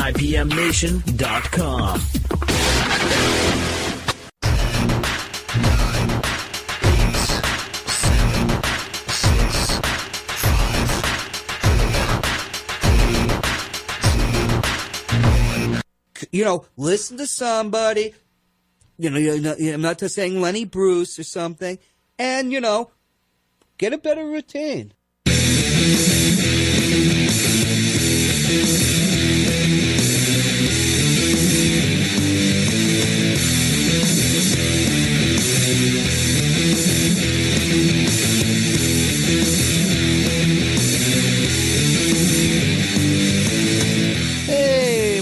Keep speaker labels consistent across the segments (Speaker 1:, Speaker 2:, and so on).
Speaker 1: IPMNation.com.
Speaker 2: Listen to somebody, I'm not just saying Lenny Bruce or something, and, get a better routine.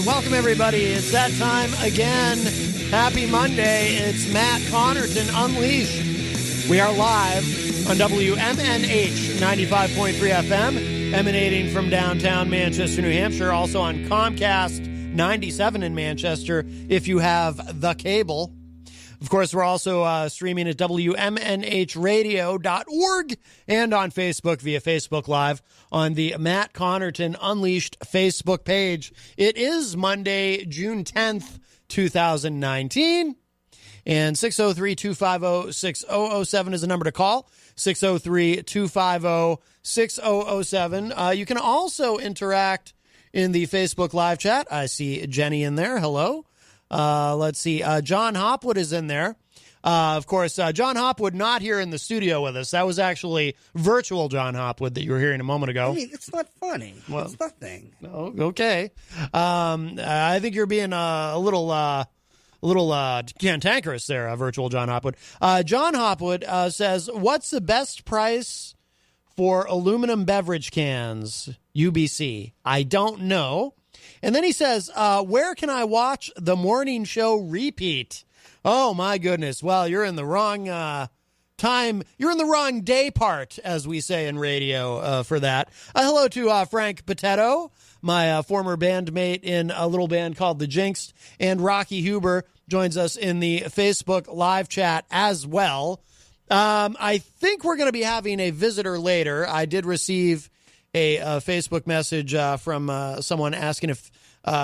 Speaker 3: Welcome, everybody. It's that time again. Happy Monday. It's Matt Connarton Unleashed. We are live on WMNH 95.3 FM, emanating from downtown Manchester, New Hampshire. Also on Comcast 97 in Manchester, if you have the cable. Of course, we're also streaming at WMNHradio.org and on Facebook via Facebook Live on the Matt Connarton Unleashed Facebook page. It is Monday, June 10th, 2019, and 603-250-6007 is the number to call, 603-250-6007. You can also interact in the Facebook Live chat. I see Jenny in there. Hello. Let's see. John Hopwood is in there. Of course, John Hopwood not here in the studio with us. That was actually virtual John Hopwood that you were hearing a moment ago.
Speaker 2: I mean, it's not funny. Well, it's nothing.
Speaker 3: Oh, okay. I think you're being a little cantankerous there, virtual John Hopwood. John Hopwood says, what's the best price for aluminum beverage cans, UBC? I don't know. And then he says, where can I watch the morning show repeat? Oh, my goodness. Well, you're in the wrong time. You're in the wrong day part, as we say in radio, for that. Hello to Frank Potato, my former bandmate in a little band called The Jinxed, and Rocky Huber joins us in the Facebook live chat as well. I think we're going to be having a visitor later. I did receive a Facebook message from someone asking if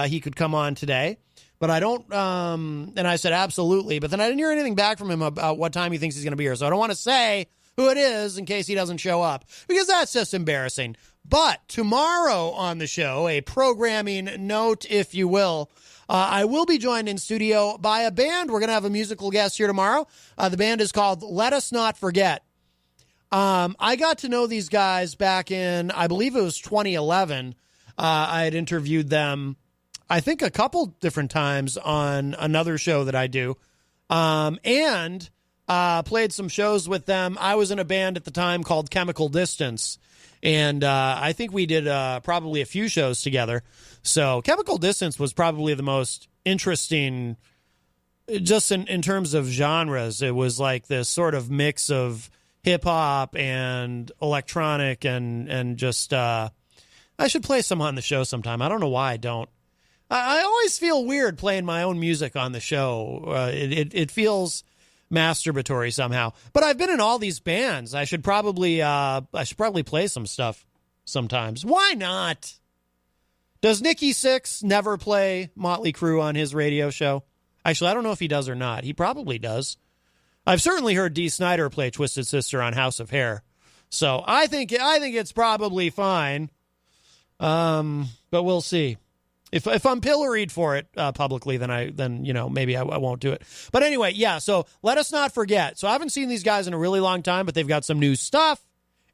Speaker 3: he could come on today. But I don't, and I said absolutely. But then I didn't hear anything back from him about what time he thinks he's going to be here. So I don't want to say who it is in case he doesn't show up, because that's just embarrassing. But tomorrow on the show, a programming note, if you will, I will be joined in studio by a band. We're going to have a musical guest here tomorrow. The band is called Let Us Not Forget. I got to know these guys back in, I believe it was 2011. I had interviewed them, I think, a couple different times on another show that I do, and played some shows with them. I was in a band at the time called Chemical Distance, and I think we did probably a few shows together. So Chemical Distance was probably the most interesting, just in terms of genres. It was like this sort of mix of hip-hop and electronic and just, I should play some on the show sometime. I don't know why I don't. I always feel weird playing my own music on the show. It feels masturbatory somehow. But I've been in all these bands. I should probably play some stuff sometimes. Why not? Does Nikki Sixx never play Motley Crue on his radio show? Actually, I don't know if he does or not. He probably does. I've certainly heard Dee Snider play Twisted Sister on House of Hair. So I think it's probably fine. But we'll see. If I'm pilloried for it publicly, then maybe I won't do it. But anyway, yeah, so Let Us Not Forget. So I haven't seen these guys in a really long time, but they've got some new stuff,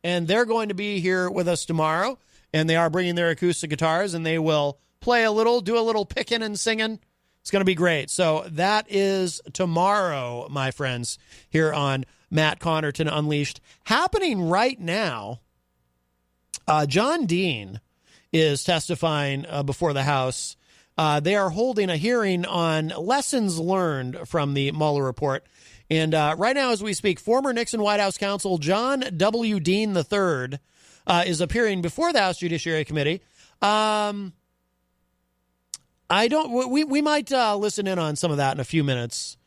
Speaker 3: and they're going to be here with us tomorrow, and they are bringing their acoustic guitars, and they will play a little, do a little picking and singing. It's going to be great. So that is tomorrow, my friends, here on Matt Connarton Unleashed. Happening right now, John Dean is testifying before the House. They are holding a hearing on lessons learned from the Mueller report. And right now, as we speak, former Nixon White House counsel John W. Dean III is appearing before the House Judiciary Committee. We might listen in on some of that in a few minutes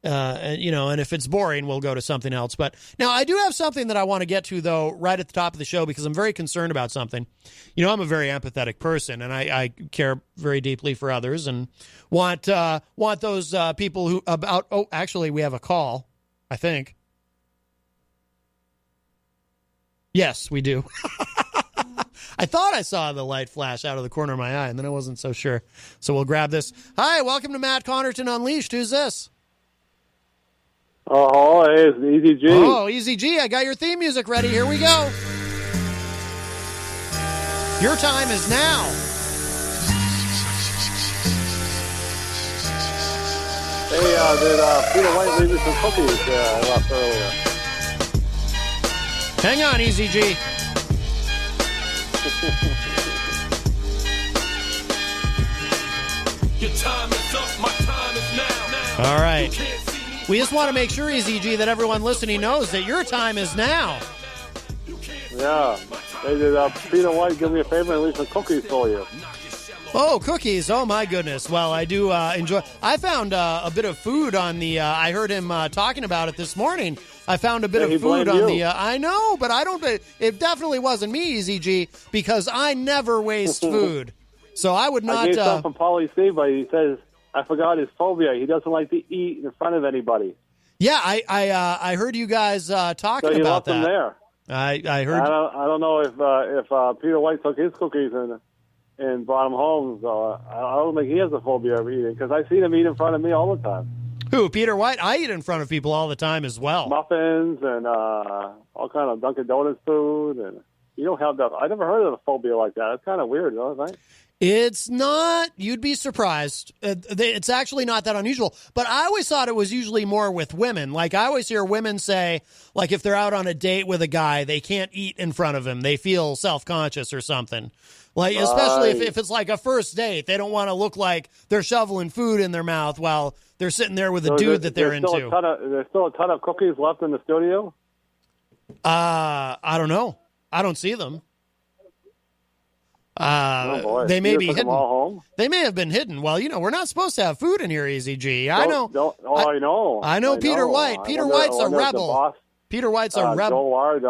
Speaker 3: And if it's boring, we'll go to something else. But now I do have something that I want to get to, though, right at the top of the show, because I'm very concerned about something. I'm a very empathetic person, and I care very deeply for others, and want those people who about. Oh, actually, we have a call, I think. Yes, we do. I thought I saw the light flash out of the corner of my eye, and then I wasn't so sure. So we'll grab this. Hi, welcome to Matt Connarton Unleashed. Who's this?
Speaker 1: Oh, hey, it's Easy G.
Speaker 3: Oh, Easy G, I got your theme music ready. Here we go. Your time is now.
Speaker 1: Hey, did Peter White leave me some cookies I left earlier?
Speaker 3: Hang on, Easy G.
Speaker 4: Your time is up, my time is now.
Speaker 3: All right. We just want to make sure, Easy G, that everyone listening knows that your time is now.
Speaker 1: Yeah. Hey, did Peter White give me a favor and leave some cookies for you?
Speaker 3: Oh, cookies. Oh, my goodness. Well, I do enjoy. I found a bit of food on the, I heard him talking about it this morning. I found a bit of food on the, I know, but I don't, it definitely wasn't me, Easy G, because I never waste food. So I would not.
Speaker 1: I gave some from Paulie C, but he says, I forgot his phobia. He doesn't like to eat in front of anybody.
Speaker 3: Yeah, I heard you guys talking
Speaker 1: so
Speaker 3: about that.
Speaker 1: Them there.
Speaker 3: I heard.
Speaker 1: I don't know if Peter White took his cookies and brought them home. So I don't think he has a phobia of eating, because I see him eat in front of me all the time.
Speaker 3: Who, Peter White? I eat in front of people all the time as well.
Speaker 1: Muffins and all kind of Dunkin' Donuts food, and you don't have that. I never heard of a phobia like that. It's kind of weird, don't you think?
Speaker 3: It's not. You'd be surprised. It's actually not that unusual. But I always thought it was usually more with women. Like, I always hear women say, like, if they're out on a date with a guy, they can't eat in front of him. They feel self-conscious or something. Like, especially if it's like a first date. They don't want to look like they're shoveling food in their mouth while they're sitting there with a dude that they're into.
Speaker 1: There's still a ton of cookies left in the studio?
Speaker 3: I don't know. I don't see them. They may be hidden.
Speaker 1: All home?
Speaker 3: They may have been hidden. Well, we're not supposed to have food in here, Easy G. I know.
Speaker 1: I
Speaker 3: know Peter White. Peter White's a rebel. Peter White's a rebel.
Speaker 1: Joe Ward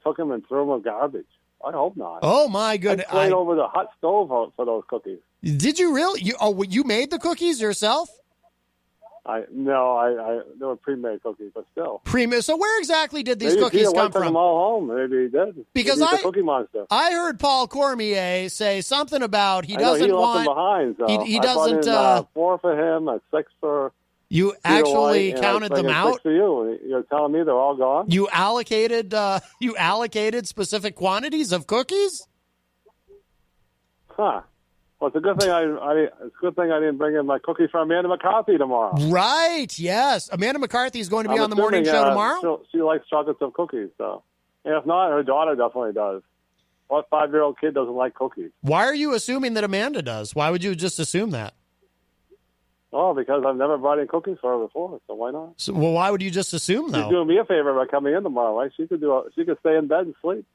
Speaker 1: took him and threw him in garbage. I hope not.
Speaker 3: Oh, my goodness.
Speaker 1: I played over the hot stove for those cookies.
Speaker 3: Did you really? You made the cookies yourself?
Speaker 1: No, they were pre-made cookies, but still.
Speaker 3: Pre-made. So where exactly did these cookies come from?
Speaker 1: Took them all home. Maybe he did.
Speaker 3: Because
Speaker 1: He's a Cookie Monster.
Speaker 3: I heard Paul Cormier say something about he doesn't
Speaker 1: he
Speaker 3: want.
Speaker 1: Left them behind. So
Speaker 3: he doesn't.
Speaker 1: I brought in, 4 for him, 6 for.
Speaker 3: You actually counted them out.
Speaker 1: 6 for you. You're telling me they're all gone?
Speaker 3: You allocated. You allocated specific quantities of cookies.
Speaker 1: Huh. Well, it's a good thing I didn't bring in my cookies from Amanda McCarthy tomorrow.
Speaker 3: Right? Yes, Amanda McCarthy is going to be on the morning show tomorrow.
Speaker 1: She likes chocolate chip cookies, so and if not, her daughter definitely does. What 5-year-old kid doesn't like cookies?
Speaker 3: Why are you assuming that Amanda does? Why would you just assume that?
Speaker 1: Oh, because I've never brought in cookies for her before, so why not?
Speaker 3: So, well, why would you just assume though?
Speaker 1: She's doing me a favor by coming in tomorrow, right? She could stay in bed and sleep.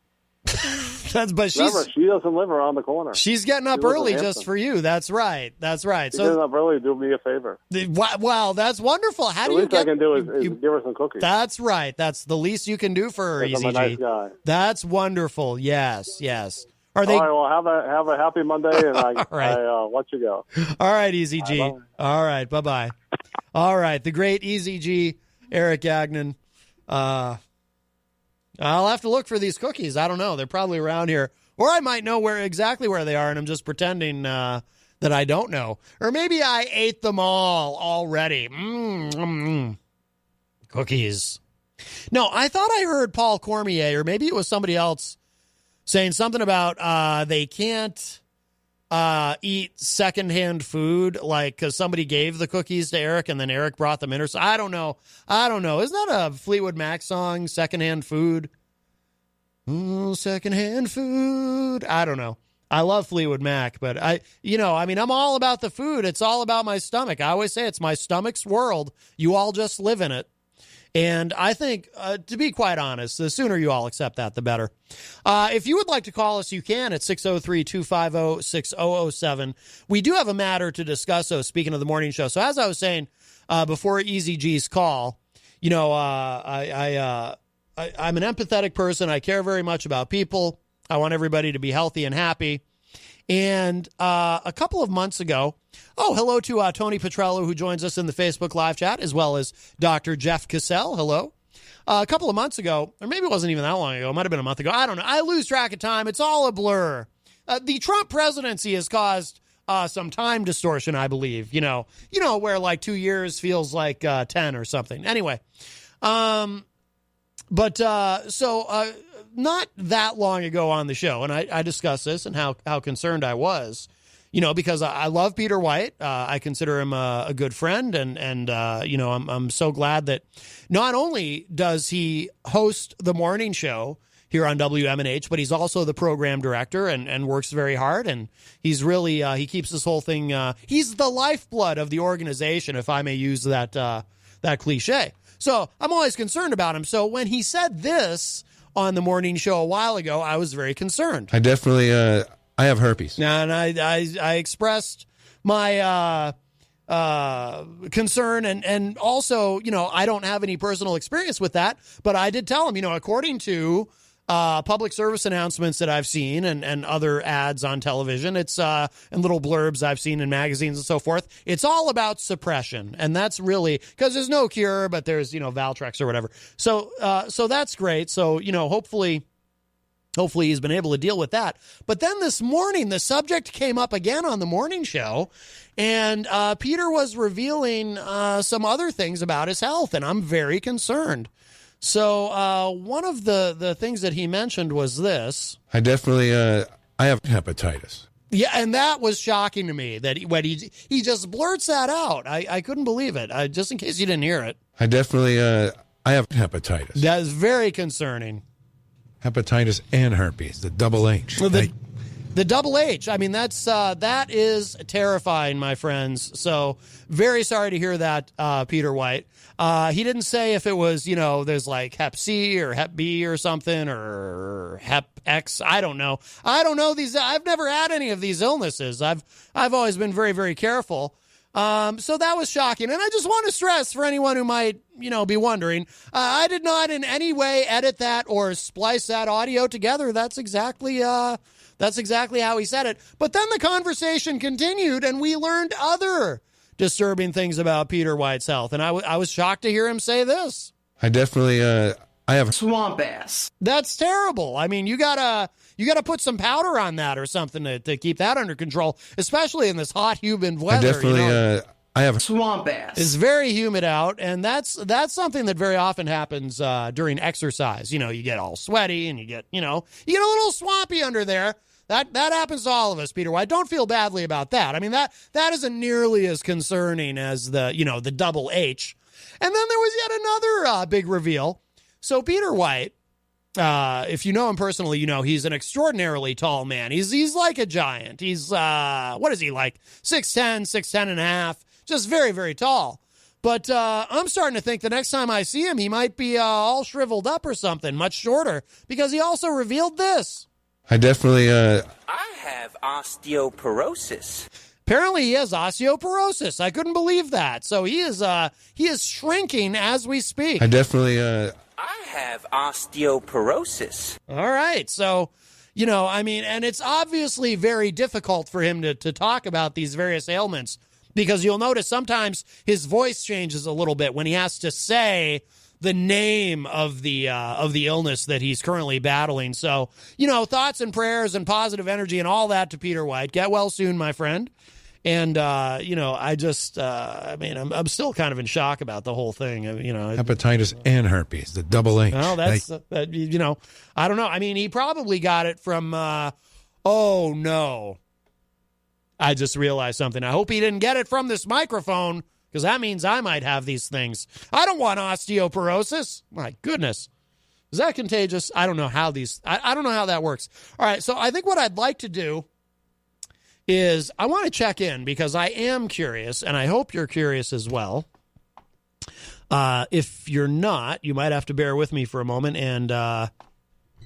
Speaker 3: Remember,
Speaker 1: she doesn't live around the corner.
Speaker 3: She's getting up early just for you. That's right. She's
Speaker 1: getting up early to do me a favor.
Speaker 3: Wow, that's wonderful.
Speaker 1: The least I can do is give her some cookies.
Speaker 3: That's right. That's the least you can do for her, Easy
Speaker 1: I'm a nice guy.
Speaker 3: That's wonderful. Yes. Are they?
Speaker 1: All right, well, have a happy Monday, and I let you go.
Speaker 3: All right, Easy G.
Speaker 1: Bye-bye.
Speaker 3: All right, bye-bye. All right, the great Easy G, Eric Gagnon. I'll have to look for these cookies. I don't know. They're probably around here. Or I might know exactly where they are, and I'm just pretending that I don't know. Or maybe I ate them all already. Cookies. No, I thought I heard Paul Cormier, or maybe it was somebody else, saying something about they can't eat secondhand food, like because somebody gave the cookies to Eric and then Eric brought them in. Or so. I don't know. Isn't that a Fleetwood Mac song, Secondhand Food? Ooh, secondhand food. I don't know. I love Fleetwood Mac, but I'm all about the food. It's all about my stomach. I always say it's my stomach's world. You all just live in it. And I think, to be quite honest, the sooner you all accept that, the better. If you would like to call us, you can at 603-250-6007. We do have a matter to discuss, though, speaking of the morning show. So as I was saying, before Easy G's call, I'm an empathetic person. I care very much about people. I want everybody to be healthy and happy. And a couple of months ago, hello to Tony Petrello, who joins us in the Facebook live chat, as well as Dr. Jeff Cassell. Hello. A couple of months ago, or maybe it wasn't even that long ago, it might have been a month ago. I don't know. I lose track of time. It's all a blur. The Trump presidency has caused some time distortion, I believe. Where like 2 years feels like 10 or something. Anyway, not that long ago on the show, and I discussed this and how concerned I was, because I love Peter White. I consider him a good friend, and I'm so glad that not only does he host the morning show here on WMNH, but he's also the program director and works very hard, and he's really he keeps this whole thing. He's the lifeblood of the organization, if I may use that cliche. So I'm always concerned about him. So when he said this on the morning show a while ago, I was very concerned.
Speaker 5: I definitely, I have herpes.
Speaker 3: And I expressed my concern, and also, I don't have any personal experience with that, but I did tell him, according to public service announcements that I've seen and other ads on television, it's and little blurbs I've seen in magazines and so forth, it's all about suppression. And that's really because there's no cure, but there's, Valtrex or whatever. So that's great. So, hopefully he's been able to deal with that. But then this morning, the subject came up again on the morning show, and Peter was revealing some other things about his health, and I'm very concerned. So one of the things that he mentioned was this.
Speaker 5: I definitely, I have hepatitis.
Speaker 3: Yeah, and that was shocking to me, that when he just blurts that out. I couldn't believe it. Just in case you didn't hear it.
Speaker 5: I definitely, I have hepatitis.
Speaker 3: That is very concerning.
Speaker 5: Hepatitis and herpes, the double H.
Speaker 3: Well, the double H. I mean, that is terrifying, my friends. So very sorry to hear that, Peter White. He didn't say if it was, there's like Hep C or Hep B or something, or Hep X. I don't know. These. I've never had any of these illnesses. I've always been very, very careful. So that was shocking. And I just want to stress for anyone who might, be wondering, I did not in any way edit that or splice that audio together. That's exactly how he said it. But then the conversation continued, and we learned other disturbing things about Peter White's health. And I was shocked to hear him say this.
Speaker 5: I definitely, I have
Speaker 6: swamp ass.
Speaker 3: That's terrible. I mean, you gotta put some powder on that or something to keep that under control, especially in this hot, humid weather.
Speaker 5: I definitely, I have
Speaker 6: swamp ass.
Speaker 3: It's very humid out, and that's something that very often happens during exercise. You get all sweaty, and you get a little swampy under there. That happens to all of us, Peter White. Don't feel badly about that. I mean, that isn't nearly as concerning as the double H. And then there was yet another big reveal. So Peter White, if you know him personally, he's an extraordinarily tall man. He's like a giant. He's, what is he, like 6'10", 6'10 and a half, just very, very tall. But I'm starting to think the next time I see him, he might be all shriveled up or something, much shorter, because he also revealed this.
Speaker 5: I definitely,
Speaker 7: I have osteoporosis.
Speaker 3: Apparently he has osteoporosis. I couldn't believe that. So he is shrinking as we speak.
Speaker 5: I definitely,
Speaker 7: I have osteoporosis.
Speaker 3: All right. So, and it's obviously very difficult for him to talk about these various ailments, because you'll notice sometimes his voice changes a little bit when he has to say the name of the illness that he's currently battling. So, thoughts and prayers and positive energy and all that to Peter White. Get well soon, my friend. And, I just, I'm still kind of in shock about the whole thing.
Speaker 5: hepatitis and herpes, the double H.
Speaker 3: Well, that's, I don't know. I mean, he probably got it from, oh no. I just realized something. I hope he didn't get it from this microphone, because that means I might have these things. I don't want osteoporosis. My goodness. Is that contagious? I don't know how I don't know how that works. All right, so I think what I'd like to do is I want to check in, because I am curious, and I hope you're curious as well. If you're not, you might have to bear with me for a moment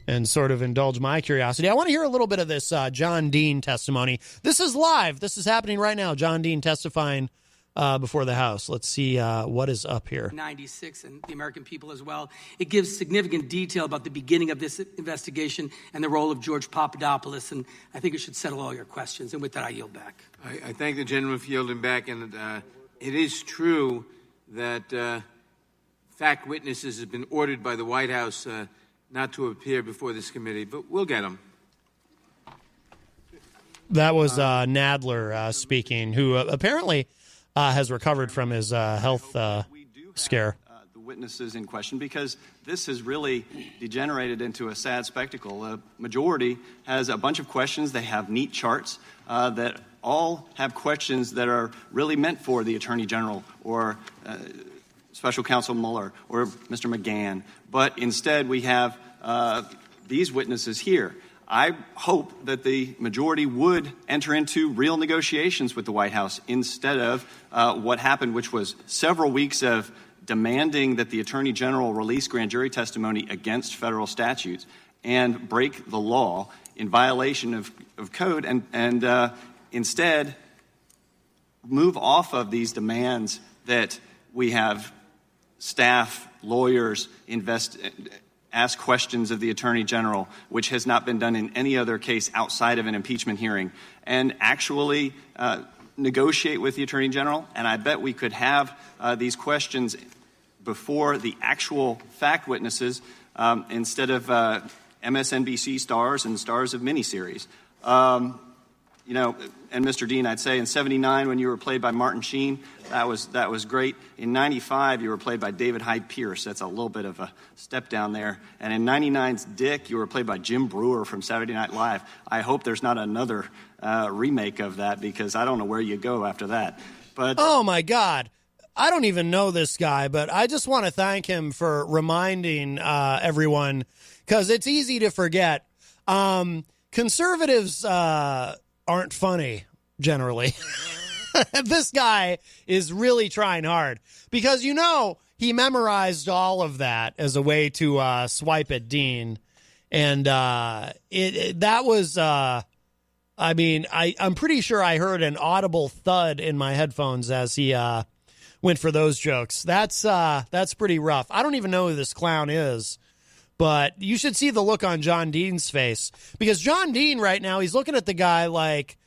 Speaker 3: and sort of indulge my curiosity. I want to hear a little bit of this John Dean testimony. This is live. This is happening right now. John Dean testifying before the House. Let's see what is up here.
Speaker 6: 96 and the American people as well. It gives significant detail about the beginning of this investigation and the role of George Papadopoulos, and I think it should settle all your questions. And with that, I yield back.
Speaker 8: I thank the gentleman for yielding back, and it is true that fact witnesses have been ordered by the White House not to appear before this committee, but we'll get them.
Speaker 3: That was Nadler speaking, who apparently has recovered from his health scare.
Speaker 9: The witnesses in question, because this has really degenerated into a sad spectacle. A majority has a bunch of questions. They have neat charts that all have questions that are really meant for the Attorney General or Special Counsel Mueller or Mr. McGahn. But instead, we have these witnesses here. I hope that the majority would enter into real negotiations with the White House instead of what happened, which was several weeks of demanding that the Attorney General release grand jury testimony against federal statutes and break the law in violation of code and instead move off of these demands that we have staff, lawyers, ask questions of the Attorney General, which has not been done in any other case outside of an impeachment hearing, and actually negotiate with the Attorney General. And I bet we could have these questions before the actual fact witnesses instead of MSNBC stars and stars of miniseries. You know, and Mr. Dean, I'd say in '79 when you were played by Martin Sheen, that was great. In '95 you were played by David Hyde Pierce. That's a little bit of a step down there. And in '99's Dick, you were played by Jim Brewer from Saturday Night Live. I hope there's not another remake of that, because I don't know where you go after that. But
Speaker 3: oh my God, I don't even know this guy, but I just want to thank him for reminding everyone, because it's easy to forget. Conservatives aren't funny generally. This guy is really trying hard, because, you know, he memorized all of that as a way to swipe at Dean. And that was, I mean, I'm pretty sure I heard an audible thud in my headphones as he went for those jokes. That's pretty rough. I don't even know who this clown is, but you should see the look on John Dean's face, because John Dean right now, he's looking at the guy like,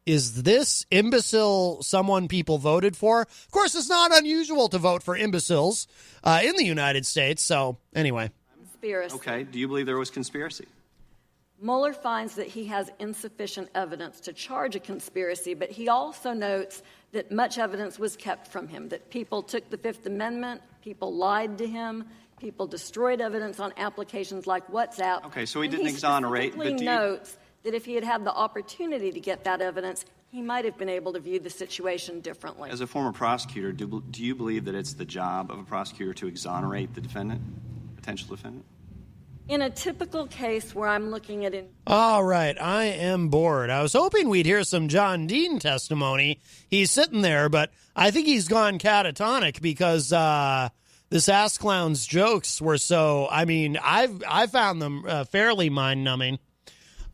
Speaker 3: is this imbecile someone people voted for? Of course, it's not unusual to vote for imbeciles in the United States. So anyway.
Speaker 10: Conspiracy.
Speaker 9: okay, do you believe there was conspiracy?
Speaker 10: Mueller finds that he has insufficient evidence to charge a conspiracy, but he also notes that much evidence was kept from him, that people took the Fifth Amendment, people lied to him, people destroyed evidence on applications like WhatsApp.
Speaker 9: Okay, so he didn't exonerate.
Speaker 10: But he notes that if he had had the opportunity to get that evidence, he might have been able to view the situation differently.
Speaker 9: As a former prosecutor, do you believe that it's the job of a prosecutor to exonerate the defendant, potential defendant?
Speaker 10: In a typical case where I'm looking at
Speaker 3: All right, I am bored. I was hoping we'd hear some John Dean testimony. He's sitting there, but I think he's gone catatonic because this ass clown's jokes were so, I mean, I found them fairly mind-numbing.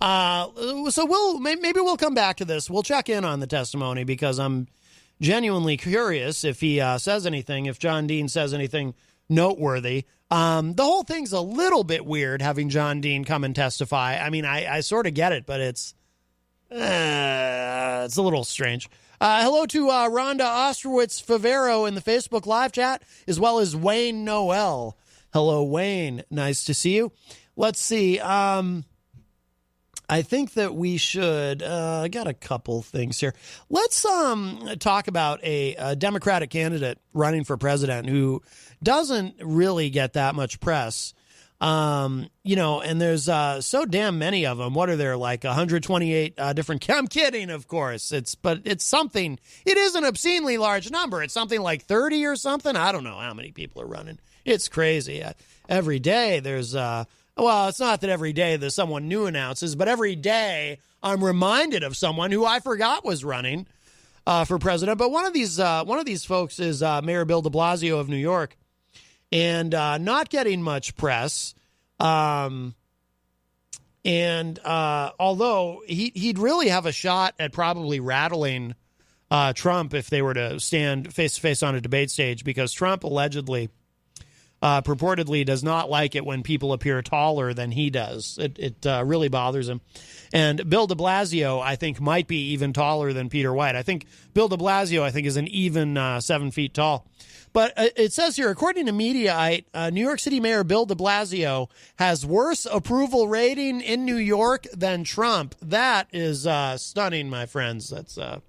Speaker 3: So maybe we'll come back to this. We'll check in on the testimony, because I'm genuinely curious if he says anything, if John Dean says anything noteworthy. The whole thing's a little bit weird having John Dean come and testify. I mean, I sort of get it, but it's a little strange. Hello to Rhonda Ostrowitz Favero in the Facebook live chat, as well as Wayne Noel. Hello, Wayne. Nice to see you. Let's see. I think that we should, I got a couple things here. Let's talk about a Democratic candidate running for president who doesn't really get that much press. You know, and there's so damn many of them. What are there, like 128 different? I'm kidding, of course. But it's something. It is an obscenely large number. It's something like 30 or something. I don't know how many people are running. It's crazy. Every day there's well, it's not that every day there's someone new announces, but every day I'm reminded of someone who I forgot was running for president. But one of these folks is Mayor Bill de Blasio of New York, and not getting much press. And although he'd really have a shot at probably rattling Trump if they were to stand face-to-face on a debate stage, because Trump allegedly, purportedly does not like it when people appear taller than he does. It really bothers him. And Bill de Blasio, I think, might be even taller than Peter White. I think Bill de Blasio, is an even 7 feet tall. But it says here, according to Mediaite, New York City Mayor Bill de Blasio has worse approval rating in New York than Trump. That is stunning, my friends. That's you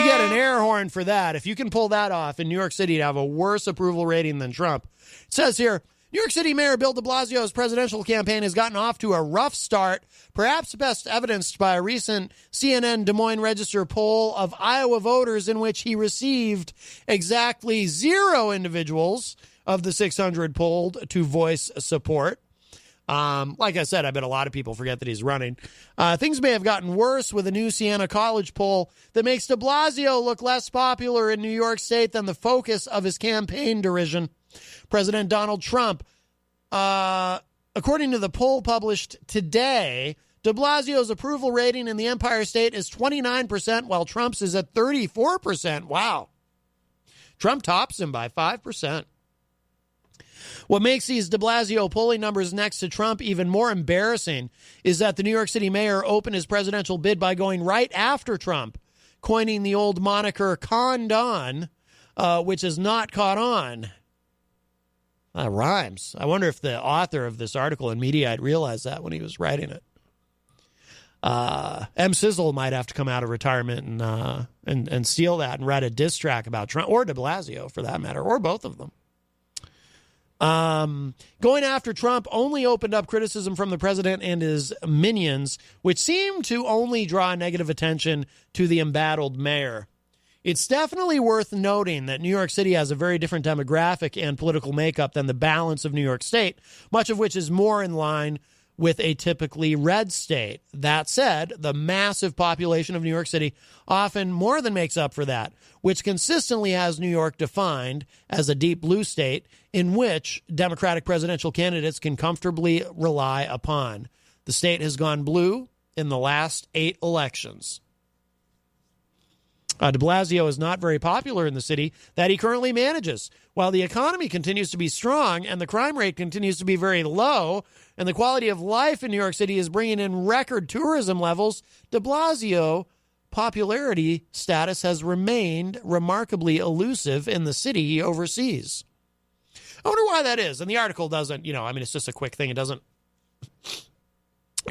Speaker 3: get an air horn for that. If you can pull that off in New York City to have a worse approval rating than Trump. It says here, New York City Mayor Bill de Blasio's presidential campaign has gotten off to a rough start, perhaps best evidenced by a recent CNN Des Moines Register poll of Iowa voters in which he received exactly 0 individuals of the 600 polled to voice support. Like I said, I bet a lot of people forget that he's running. Things may have gotten worse with a new Siena College poll that makes de Blasio look less popular in New York State than the focus of his campaign derision, President Donald Trump. According to the poll published today, de Blasio's approval rating in the Empire State is 29%, while Trump's is at 34%. Wow. Trump tops him by 5%. What makes these de Blasio polling numbers next to Trump even more embarrassing is that the New York City mayor opened his presidential bid by going right after Trump, coining the old moniker "conned on," which has not caught on. That rhymes. I wonder if the author of this article in Mediaite realized that when he was writing it. M. Sizzle might have to come out of retirement and steal that and write a diss track about Trump, or de Blasio for that matter, or both of them. Going after Trump only opened up criticism from the president and his minions, which seemed to only draw negative attention to the embattled mayor. It's definitely worth noting that New York City has a very different demographic and political makeup than the balance of New York State, much of which is more in line with a typically red state. That said, the massive population of New York City often more than makes up for that, which consistently has New York defined as a deep blue state in which Democratic presidential candidates can comfortably rely upon. The state has gone blue in the last 8 elections. De Blasio is not very popular in the city that he currently manages. While the economy continues to be strong and the crime rate continues to be very low, and the quality of life in New York City is bringing in record tourism levels, de Blasio popularity status has remained remarkably elusive in the city he oversees. I wonder why that is. And the article doesn't, it's just a quick thing. It doesn't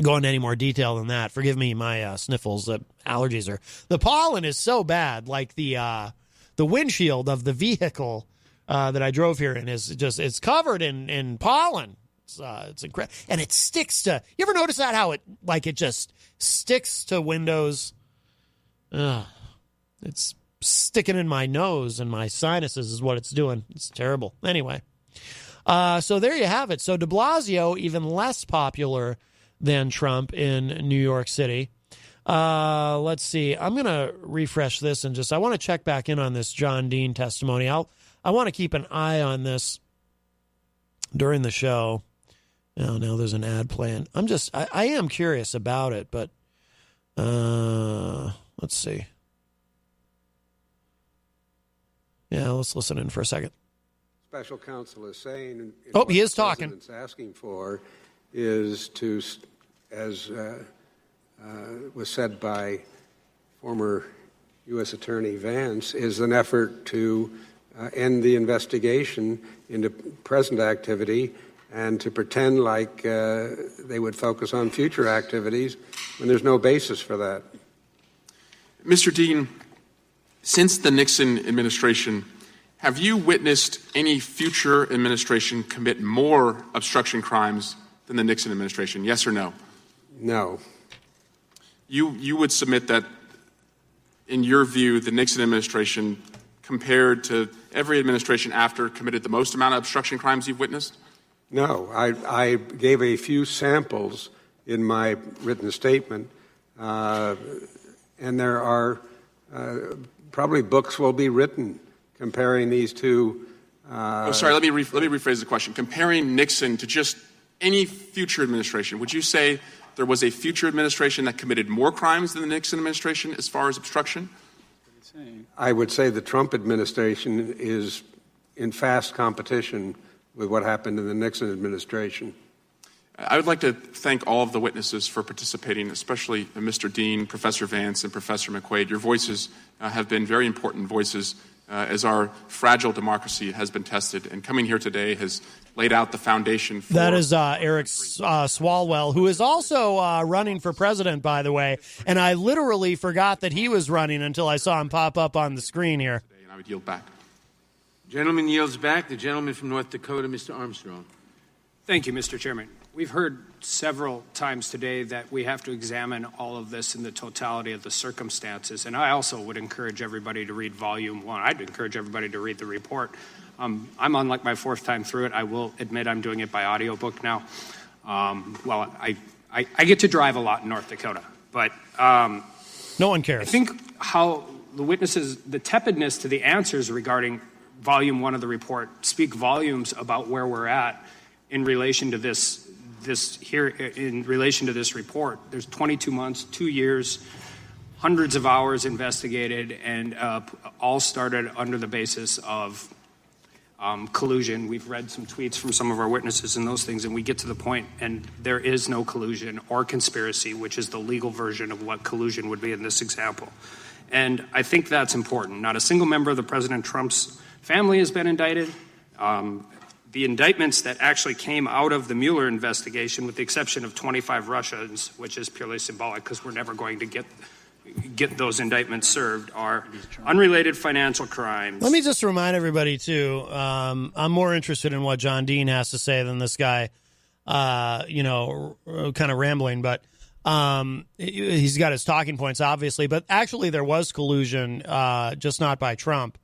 Speaker 3: go into any more detail than that. Forgive me, my sniffles. Allergies are. The pollen is so bad, like the windshield of the vehicle that I drove here in it's covered in pollen. It's incredible, and it sticks to. You ever notice that? How it just sticks to windows. It's sticking in my nose and my sinuses is what it's doing. It's terrible. Anyway, so there you have it. So de Blasio even less popular than Trump in New York City. Let's see. I'm going to refresh this and I want to check back in on this John Dean testimony. I want to keep an eye on this during the show. Oh, now there's an ad playing. I am curious about it, but let's see. Yeah, let's listen in for a second.
Speaker 11: Special counsel is saying.
Speaker 3: He is talking.
Speaker 11: What the president's asking for is to, as was said by former U.S. Attorney Vance, is an effort to end the investigation into present activity and to pretend like they would focus on future activities when there's no basis for that.
Speaker 12: Mr. Dean, since the Nixon administration, have you witnessed any future administration commit more obstruction crimes than the Nixon administration? Yes or no?
Speaker 11: No.
Speaker 12: You would submit that, in your view, the Nixon administration, compared to every administration after, committed the most amount of obstruction crimes you've witnessed?
Speaker 11: No. I gave a few samples in my written statement, and there are probably books will be written comparing these two.
Speaker 12: Sorry, let me rephrase the question. Comparing Nixon to just any future administration, would you say there was a future administration that committed more crimes than the Nixon administration as far as obstruction?
Speaker 11: I would say the Trump administration is in fast competition with what happened in the Nixon administration.
Speaker 12: I would like to thank all of the witnesses for participating, especially Mr. Dean, Professor Vance, and Professor McQuaid. Your voices have been very important voices as our fragile democracy has been tested. And coming here today has laid out the foundation for...
Speaker 3: That is Eric Swalwell, who is also running for president, by the way. And I literally forgot that he was running until I saw him pop up on the screen here.
Speaker 12: And I would yield back.
Speaker 8: Gentleman yields back. The gentleman from North Dakota, Mr. Armstrong.
Speaker 13: Thank you, Mr. Chairman. We've heard several times today that we have to examine all of this in the totality of the circumstances, and I also would encourage everybody to read Volume 1. I'd encourage everybody to read the report. I'm on like my fourth time through it. I will admit I'm doing it by audiobook now. I get to drive a lot in North Dakota, but
Speaker 3: no one cares.
Speaker 13: I think how the witnesses, the tepidness to the answers regarding Volume 1 of the report speak volumes about where we're at in relation to this report. There's 22 months, 2 years, hundreds of hours investigated, and all started under the basis of collusion. We've read some tweets from some of our witnesses and those things, and we get to the point, and there is no collusion or conspiracy, which is the legal version of what collusion would be in this example. And I think that's important. Not a single member of the President Trump's family has been indicted. The indictments that actually came out of the Mueller investigation, with the exception of 25 Russians, which is purely symbolic because we're never going to get those indictments served, are unrelated financial crimes.
Speaker 3: Let me just remind everybody, too, I'm more interested in what John Dean has to say than this guy, kind of rambling, but he's got his talking points, obviously. But actually, there was collusion, just not by Trump.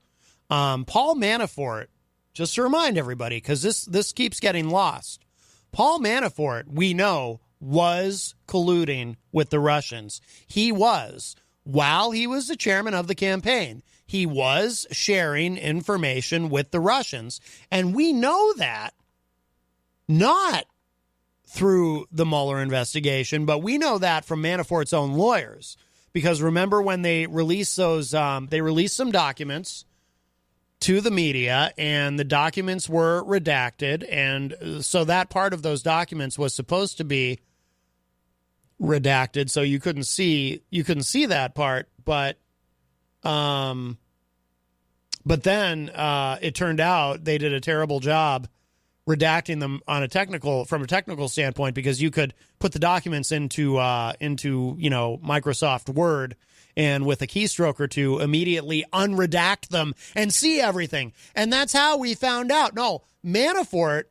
Speaker 3: Paul Manafort, just to remind everybody, because this keeps getting lost. Paul Manafort, we know, was colluding with the Russians. He was. While he was the chairman of the campaign, he was sharing information with the Russians. And we know that not through the Mueller investigation, but we know that from Manafort's own lawyers. Because remember when they released they released some documents to the media, and the documents were redacted, and so that part of those documents was supposed to be redacted, so you couldn't see that part, but then it turned out they did a terrible job redacting them from a technical standpoint, because you could put the documents into Microsoft Word and with a keystroke or two, immediately unredact them and see everything. And that's how we found out. No, Manafort,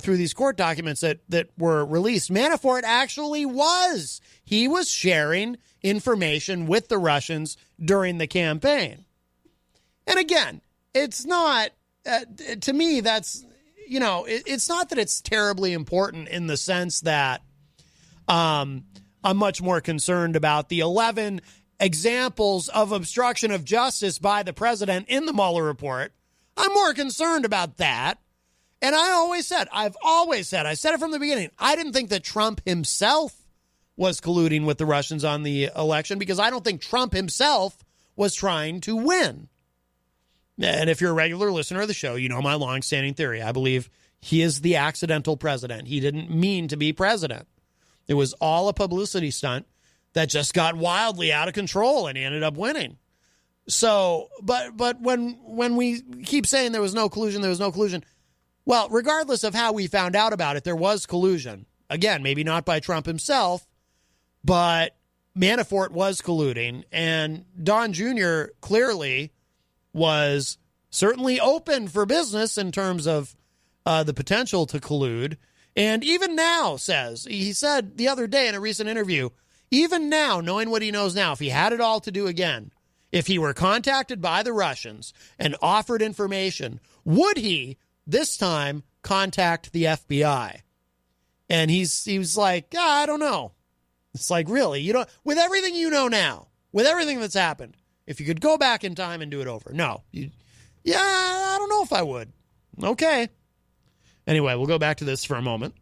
Speaker 3: through these court documents that were released, Manafort actually was. He was sharing information with the Russians during the campaign. And again, it's not, to me, that's, it's not that it's terribly important in the sense that, I'm much more concerned about the 11 examples of obstruction of justice by the president in the Mueller report. I'm more concerned about that. And I've always said, I said it from the beginning, I didn't think that Trump himself was colluding with the Russians on the election, because I don't think Trump himself was trying to win. And if you're a regular listener of the show, you know my longstanding theory. I believe he is the accidental president. He didn't mean to be president. It was all a publicity stunt that just got wildly out of control, and he ended up winning. So, but when we keep saying there was no collusion, well, regardless of how we found out about it, there was collusion. Again, maybe not by Trump himself, but Manafort was colluding, and Don Jr. clearly was certainly open for business in terms of the potential to collude. And even now he said the other day in a recent interview, even now, knowing what he knows now, if he had it all to do again, if he were contacted by the Russians and offered information, would he this time contact the FBI? And he was like, I don't know. It's like, really? With everything you know now, with everything that's happened, if you could go back in time and do it over. No. I don't know if I would. Okay. Anyway, we'll go back to this for a moment.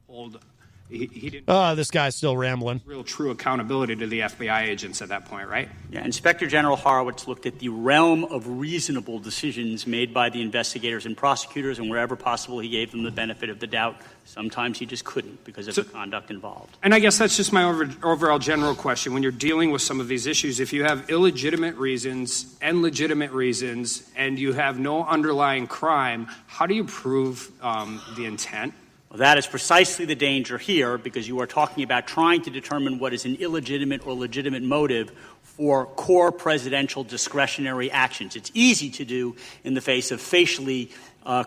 Speaker 13: he didn't.
Speaker 3: This guy's still rambling.
Speaker 13: Real true accountability to the FBI agents at that point, right?
Speaker 14: Yeah, Inspector General Horowitz looked at the realm of reasonable decisions made by the investigators and prosecutors, and wherever possible, he gave them the benefit of the doubt. Sometimes he just couldn't because of the conduct involved.
Speaker 13: And I guess that's just my overall general question. When you're dealing with some of these issues, if you have illegitimate reasons and legitimate reasons and you have no underlying crime, how do you prove the intent?
Speaker 14: Well, that is precisely the danger here, because you are talking about trying to determine what is an illegitimate or legitimate motive for core presidential discretionary actions. It's easy to do in the face of facially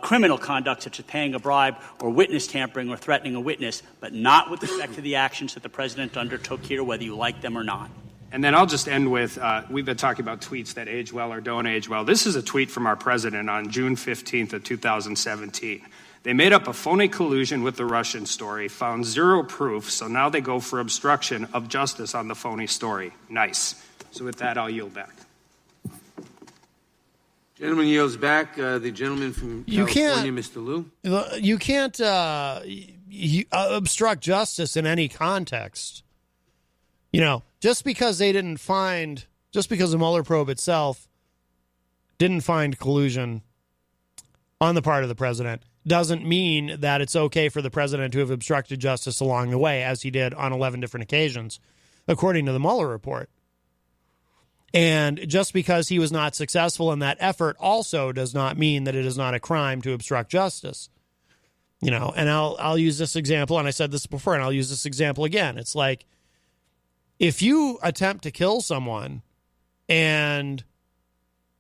Speaker 14: criminal conduct, such as paying a bribe or witness tampering or threatening a witness, but not with respect to the actions that the president undertook here, whether you like them or not.
Speaker 13: And then I'll just end with, we've been talking about tweets that age well or don't age well. This is a tweet from our president on June 15th of 2017. They made up a phony collusion with the Russian story, found zero proof, so now they go for obstruction of justice on the phony story. Nice. So with that, I'll yield back.
Speaker 8: Gentleman yields back. The gentleman from California, Mr. Liu.
Speaker 3: You can't obstruct justice in any context. You know, just because the Mueller probe itself didn't find collusion on the part of the president, doesn't mean that it's okay for the president to have obstructed justice along the way, as he did on 11 different occasions, according to the Mueller report. And just because he was not successful in that effort also does not mean that it is not a crime to obstruct justice. You know, and I'll use this example, and I said this before, and I'll use this example again. It's like, if you attempt to kill someone and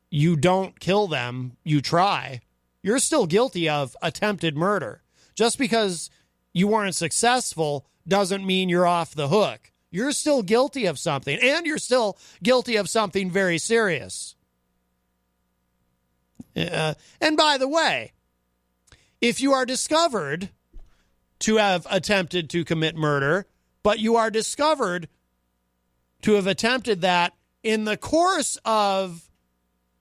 Speaker 3: you don't kill them, you try, you're still guilty of attempted murder. Just because you weren't successful doesn't mean you're off the hook. You're still guilty of something, and you're still guilty of something very serious. And by the way, if you are discovered to have attempted to commit murder, but you are discovered to have attempted that in the course of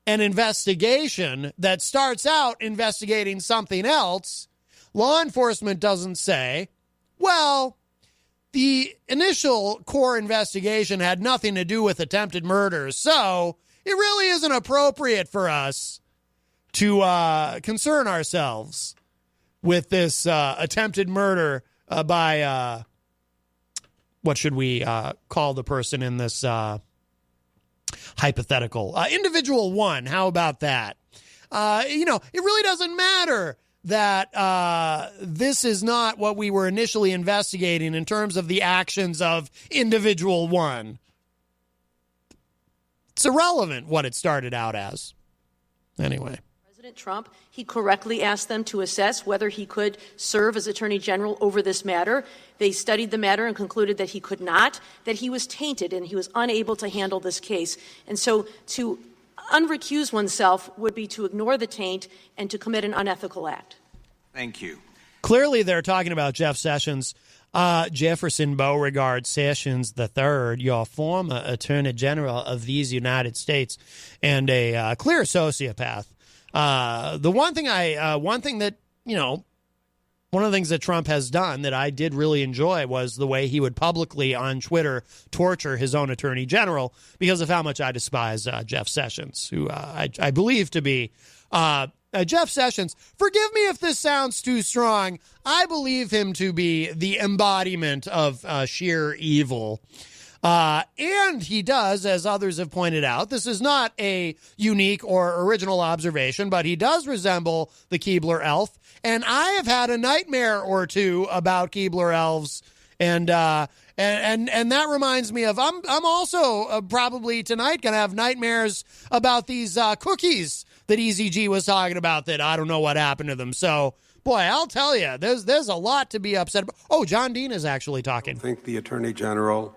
Speaker 3: an investigation that starts out investigating something else, law enforcement doesn't say, well, the initial core investigation had nothing to do with attempted murder, so it really isn't appropriate for us to concern ourselves with this attempted murder by, what should we call the person in this hypothetical? Individual one. How about that? It really doesn't matter that this is not what we were initially investigating in terms of the actions of individual one. It's irrelevant what it started out as. Anyway.
Speaker 15: President Trump, he correctly asked them to assess whether he could serve as Attorney General over this matter. They studied the matter and concluded that he could not, that he was tainted and he was unable to handle this case. And so to unrecuse oneself would be to ignore the taint and to commit an unethical act.
Speaker 16: Thank you.
Speaker 3: Clearly, they're talking about Jeff Sessions. Jefferson Beauregard Sessions III, your former Attorney General of these United States, and a clear sociopath. One of the things that Trump has done that I did really enjoy was the way he would publicly on Twitter torture his own attorney general because of how much I despise Jeff Sessions, who I believe to be Jeff Sessions. Forgive me if this sounds too strong. I believe him to be the embodiment of sheer evil. And he does, as others have pointed out, this is not a unique or original observation, but he does resemble the Keebler elf. And I have had a nightmare or two about Keebler elves. And that reminds me of, I'm also probably tonight going to have nightmares about these cookies that EZG was talking about that I don't know what happened to them. So, boy, I'll tell you, there's a lot to be upset about. Oh, John Dean is actually talking.
Speaker 11: I think the Attorney General,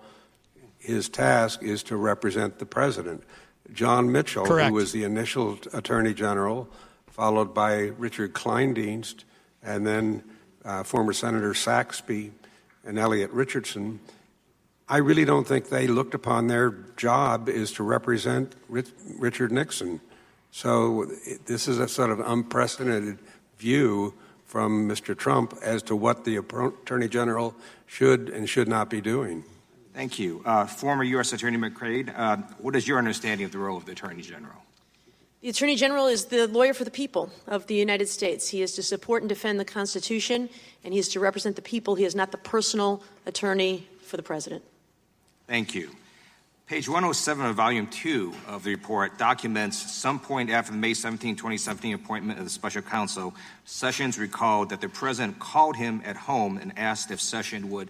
Speaker 11: his task is to represent the president. John Mitchell,
Speaker 3: Correct.
Speaker 11: Who was the initial Attorney General, followed by Richard Kleindienst, and then former Senator Saxby and Elliot Richardson. I really don't think they looked upon their job is to represent Richard Nixon. So this is a sort of unprecedented view from Mr. Trump as to what the Attorney General should and should not be doing.
Speaker 16: Thank you. Former U.S. Attorney McCrae, what is your understanding of the role of the Attorney General?
Speaker 15: The Attorney General is the lawyer for the people of the United States. He is to support and defend the Constitution, and he is to represent the people. He is not the personal attorney for the President.
Speaker 16: Thank you. Page 107 of Volume 2 of the report documents some point after the May 17, 2017 appointment of the special counsel, Sessions recalled that the President called him at home and asked if Sessions would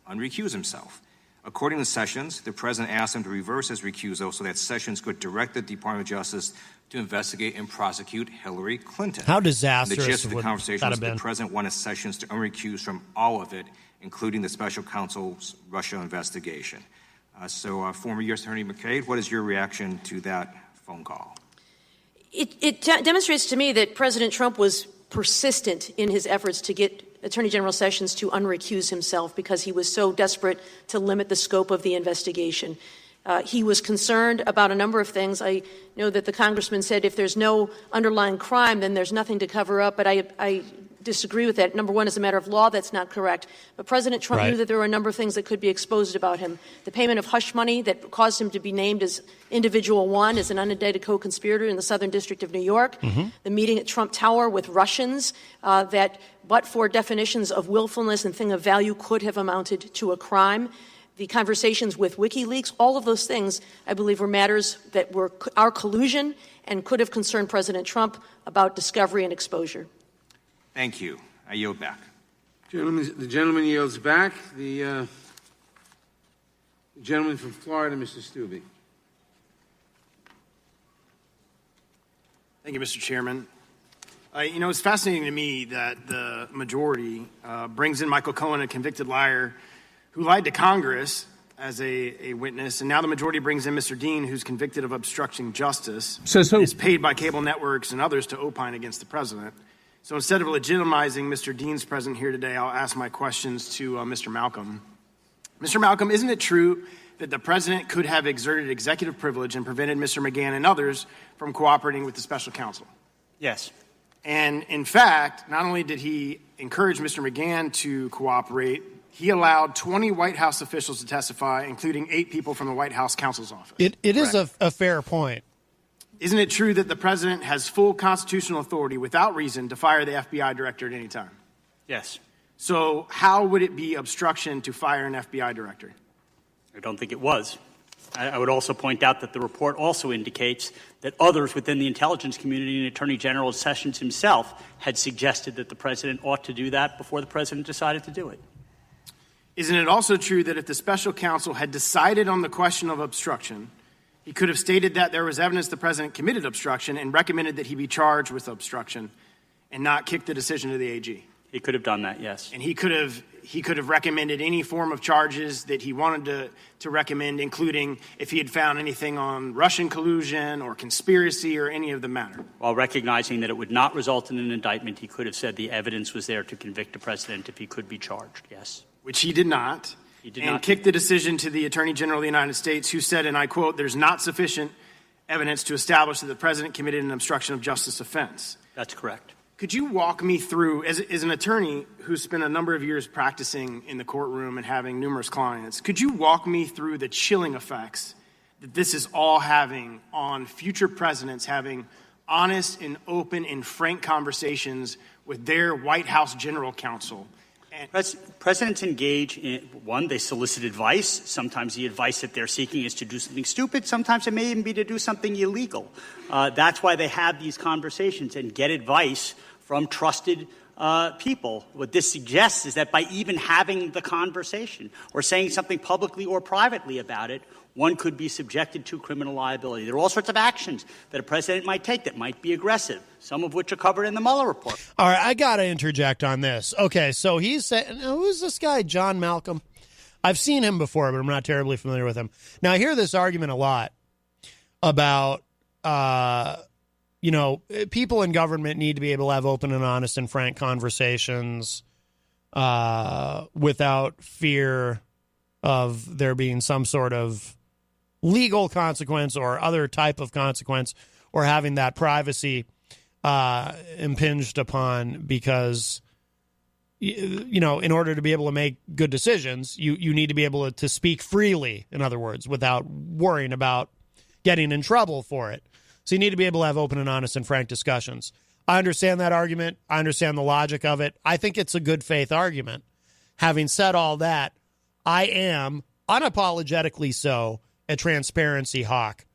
Speaker 16: unrecuse himself. According to Sessions, the President asked him to reverse his recusal so that Sessions could direct the Department of Justice to investigate and prosecute Hillary Clinton.
Speaker 3: How disastrous
Speaker 16: The gist of the
Speaker 3: would
Speaker 16: conversation
Speaker 3: that
Speaker 16: was
Speaker 3: have been?
Speaker 16: the President wanted Sessions to unrecuse from all of it, including the special counsel's Russia investigation. Former U.S. Attorney McCabe, what is your reaction to that phone call?
Speaker 15: It demonstrates to me that President Trump was persistent in his efforts to get Attorney General Sessions to unrecuse himself because he was so desperate to limit the scope of the investigation. He was concerned about a number of things. I know that the congressman said if there's no underlying crime, then there's nothing to cover up, but I disagree with that. Number one, as a matter of law, that's not correct. But President Trump knew that there were a number of things that could be exposed about him. The payment of hush money that caused him to be named as individual one, as an unindicted co-conspirator in the Southern District of New York. The meeting at Trump Tower with Russians that, but for definitions of willfulness and thing of value, could have amounted to a crime. The conversations with WikiLeaks, all of those things, I believe, were matters that were our collusion and could have concerned President Trump about discovery and exposure.
Speaker 16: Thank you. I yield back.
Speaker 8: The gentleman yields back. The gentleman from Florida, Mr. Stubbe.
Speaker 17: Thank you, Mr. Chairman. It's fascinating to me that the majority brings in Michael Cohen, a convicted liar who lied to Congress as a witness, and now the majority brings in Mr. Dean, who's convicted of obstructing justice, is paid by cable networks and others to opine against the president. So instead of legitimizing Mr. Dean's presence here today, I'll ask my questions to Mr. Malcolm. Mr. Malcolm, isn't it true that the president could have exerted executive privilege and prevented Mr. McGahn and others from cooperating with the special counsel?
Speaker 14: Yes.
Speaker 17: And in fact, not only did he encourage Mr. McGahn to cooperate, he allowed 20 White House officials to testify, including 8 people from the White House counsel's office.
Speaker 3: It is a fair point.
Speaker 17: Isn't it true that the president has full constitutional authority without reason to fire the FBI director at any time?
Speaker 14: Yes.
Speaker 17: So how would it be obstruction to fire an FBI director?
Speaker 14: I don't think it was. I would also point out that the report also indicates that others within the intelligence community and Attorney General Sessions himself had suggested that the president ought to do that before the president decided to do it.
Speaker 17: Isn't it also true that if the special counsel had decided on the question of obstruction, he could have stated that there was evidence the president committed obstruction and recommended that he be charged with obstruction and not kick the decision to the AG?
Speaker 14: He could have done that, yes.
Speaker 17: And he could have recommended any form of charges that he wanted to recommend, including if he had found anything on Russian collusion or conspiracy or any of the matter.
Speaker 14: While recognizing that it would not result in an indictment, he could have said the evidence was there to convict the president if he could be charged, yes.
Speaker 17: Which he did not.
Speaker 14: He did
Speaker 17: and
Speaker 14: not
Speaker 17: kicked the decision to the Attorney General of the United States, who said, and I quote, "There's not sufficient evidence to establish that the president committed an obstruction of justice offense."
Speaker 14: That's correct.
Speaker 17: Could you walk me through, as an attorney who spent a number of years practicing in the courtroom and having numerous clients, could you walk me through the chilling effects that this is all having on future presidents having honest and open and frank conversations with their White House general counsel?
Speaker 14: Presidents engage in, one, they solicit advice. Sometimes the advice that they're seeking is to do something stupid. Sometimes it may even be to do something illegal. That's why they have these conversations and get advice from trusted people. What this suggests is that by even having the conversation or saying something publicly or privately about it, one could be subjected to criminal liability. There are all sorts of actions that a president might take that might be aggressive, some of which are covered in the Mueller report.
Speaker 3: All right, I got to interject on this. Okay, so he's saying, who's this guy, John Malcolm? I've seen him before, but I'm not terribly familiar with him. Now, I hear this argument a lot about, people in government need to be able to have open and honest and frank conversations without fear of there being some sort of legal consequence or other type of consequence or having that privacy impinged upon because, in order to be able to make good decisions, you need to be able to speak freely, in other words, without worrying about getting in trouble for it. So you need to be able to have open and honest and frank discussions. I understand that argument. I understand the logic of it. I think it's a good faith argument. Having said all that, I am unapologetically so a transparency hawk.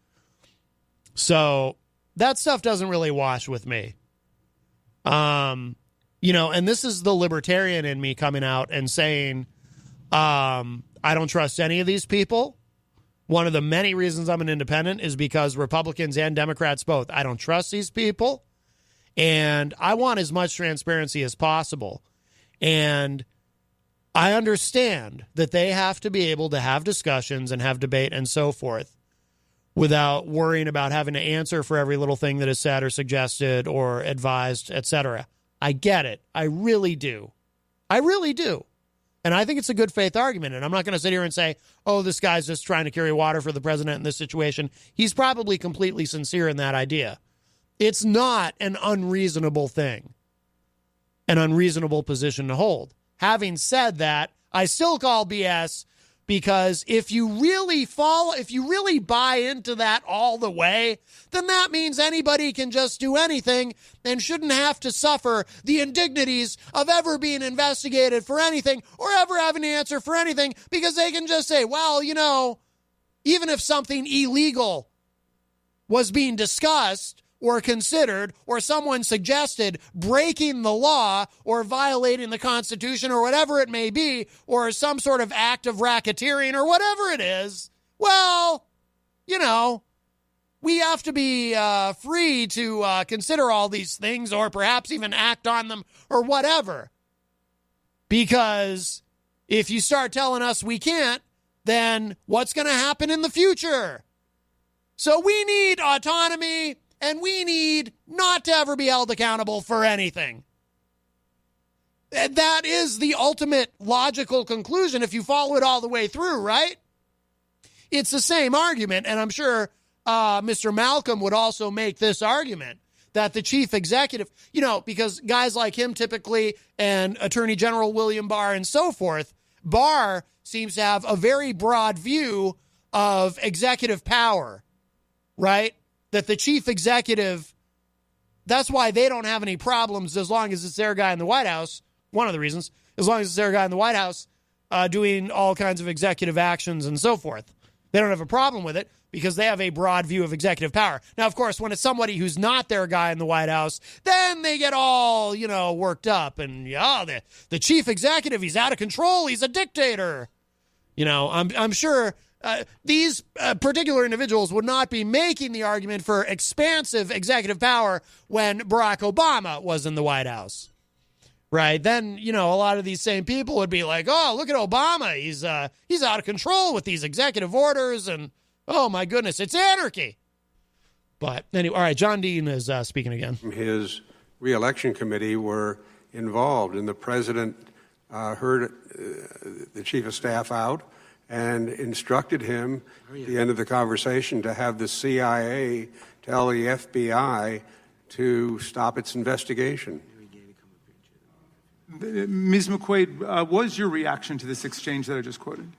Speaker 3: So that stuff doesn't really wash with me. And this is the libertarian in me coming out and saying, I don't trust any of these people. One of the many reasons I'm an independent is because Republicans and Democrats both. I don't trust these people. And I want as much transparency as possible. And I understand that they have to be able to have discussions and have debate and so forth without worrying about having to answer for every little thing that is said or suggested or advised, etc. I get it. I really do. I really do. And I think it's a good faith argument. And I'm not going to sit here and say, oh, this guy's just trying to carry water for the president in this situation. He's probably completely sincere in that idea. It's not an unreasonable thing, an unreasonable position to hold. Having said that, I still call BS because if you really buy into that all the way, then that means anybody can just do anything and shouldn't have to suffer the indignities of ever being investigated for anything or ever having to answer for anything because they can just say, well, even if something illegal was being discussed or considered, or someone suggested breaking the law or violating the Constitution or whatever it may be, or some sort of act of racketeering or whatever it is, well, we have to be free to consider all these things or perhaps even act on them or whatever. Because if you start telling us we can't, then what's going to happen in the future? So we need autonomy. And we need not to ever be held accountable for anything. That is the ultimate logical conclusion if you follow it all the way through, right? It's the same argument, and I'm sure Mr. Malcolm would also make this argument, that the chief executive, because guys like him typically, and Attorney General William Barr and so forth, Barr seems to have a very broad view of executive power, right? That the chief executive, that's why they don't have any problems as long as it's their guy in the White House. One of the reasons, as long as it's their guy in the White House doing all kinds of executive actions and so forth. They don't have a problem with it because they have a broad view of executive power. Now, of course, when it's somebody who's not their guy in the White House, then they get all, worked up. And, the chief executive, he's out of control. He's a dictator. I'm sure... these particular individuals would not be making the argument for expansive executive power when Barack Obama was in the White House, right? Then, a lot of these same people would be like, oh, look at Obama. He's out of control with these executive orders and, oh, my goodness, it's anarchy. But anyway, all right, John Dean is speaking again.
Speaker 11: His reelection committee were involved, and the president heard the chief of staff out and instructed him at the end of the conversation to have the CIA tell the FBI to stop its investigation.
Speaker 18: Ms. McQuaid, what was your reaction to this exchange that I just quoted?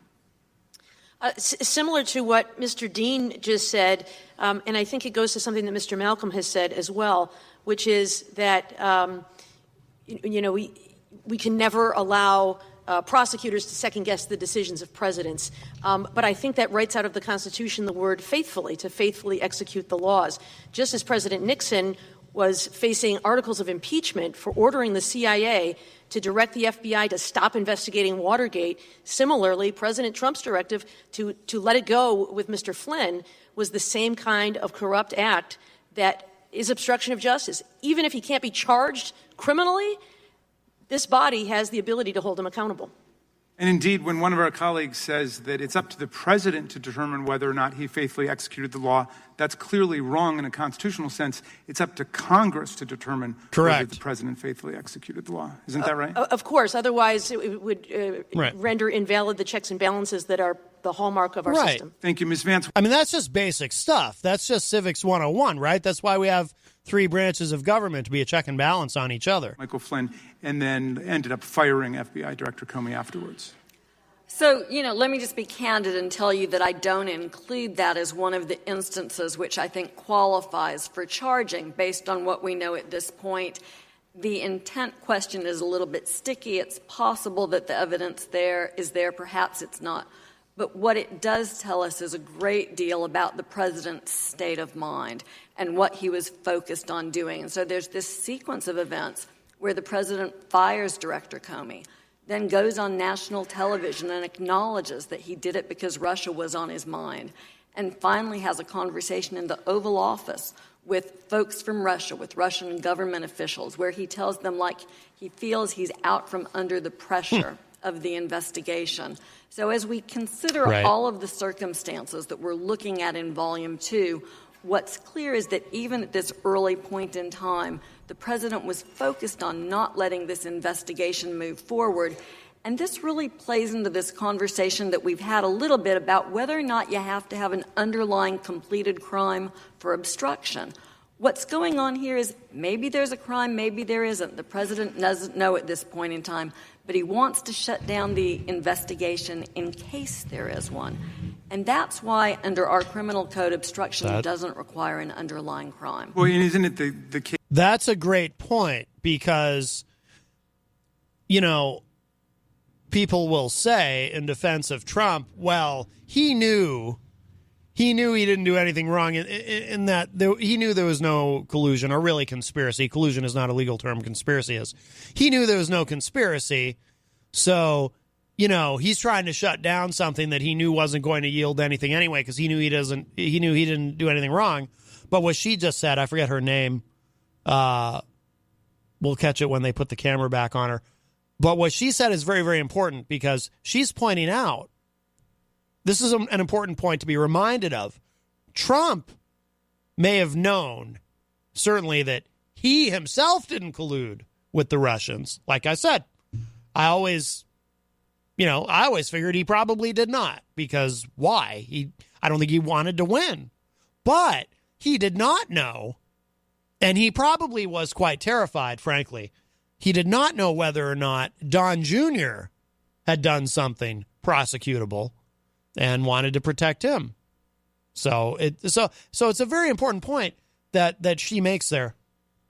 Speaker 15: Similar to what Mr. Dean just said, and I think it goes to something that Mr. Malcolm has said as well, which is that, we can never allow prosecutors to second-guess the decisions of presidents. But I think that writes out of the Constitution the word faithfully, to faithfully execute the laws. Just as President Nixon was facing articles of impeachment for ordering the CIA to direct the FBI to stop investigating Watergate, similarly, President Trump's directive to let it go with Mr. Flynn was the same kind of corrupt act that is obstruction of justice. Even if he can't be charged criminally, this body has the ability to hold him accountable.
Speaker 18: And indeed, when one of our colleagues says that it's up to the president to determine whether or not he faithfully executed the law, that's clearly wrong in a constitutional sense. It's up to Congress to determine whether the president faithfully executed the law. Isn't that right?
Speaker 15: Of course. Otherwise, it would render invalid the checks and balances that are the hallmark of our
Speaker 3: Right.
Speaker 15: system.
Speaker 18: Thank you, Ms. Vance.
Speaker 3: I mean, that's just basic stuff. That's just civics 101, right? That's why we have three branches of government to be a check and balance on each other.
Speaker 18: Michael Flynn, and then ended up firing FBI Director Comey afterwards.
Speaker 10: So, let me just be candid and tell you that I don't include that as one of the instances which I think qualifies for charging based on what we know at this point. The intent question is a little bit sticky. It's possible that the evidence is there, perhaps it's not. But what it does tell us is a great deal about the president's state of mind and what he was focused on doing. And so there's this sequence of events where the president fires Director Comey, then goes on national television and acknowledges that he did it because Russia was on his mind, and finally has a conversation in the Oval Office with folks from Russia, with Russian government officials, where he tells them like he feels he's out from under the pressure of the investigation. So as we consider all of the circumstances that we're looking at in Volume 2, what's clear is that even at this early point in time, the president was focused on not letting this investigation move forward. And this really plays into this conversation that we've had a little bit about whether or not you have to have an underlying completed crime for obstruction. What's going on here is maybe there's a crime, maybe there isn't. The president doesn't know at this point in time, but he wants to shut down the investigation in case there is one. And that's why under our criminal code, obstruction doesn't require an underlying crime.
Speaker 18: Well, and isn't it the case?
Speaker 3: That's a great point because, people will say in defense of Trump, well, he knew he didn't do anything wrong in that he knew there was no collusion or really conspiracy. Collusion is not a legal term. Conspiracy is. He knew there was no conspiracy. So, he's trying to shut down something that he knew wasn't going to yield anything anyway because he knew he didn't do anything wrong. But what she just said, I forget her name. We'll catch it when they put the camera back on her. But what she said is very, very important because she's pointing out, this is an important point to be reminded of. Trump may have known, certainly, that he himself didn't collude with the Russians. Like I said, I always figured he probably did not because why? I don't think he wanted to win. But he did not know, and he probably was quite terrified, frankly. He did not know whether or not Don Jr. had done something prosecutable and wanted to protect him. So it's a very important point that she makes there.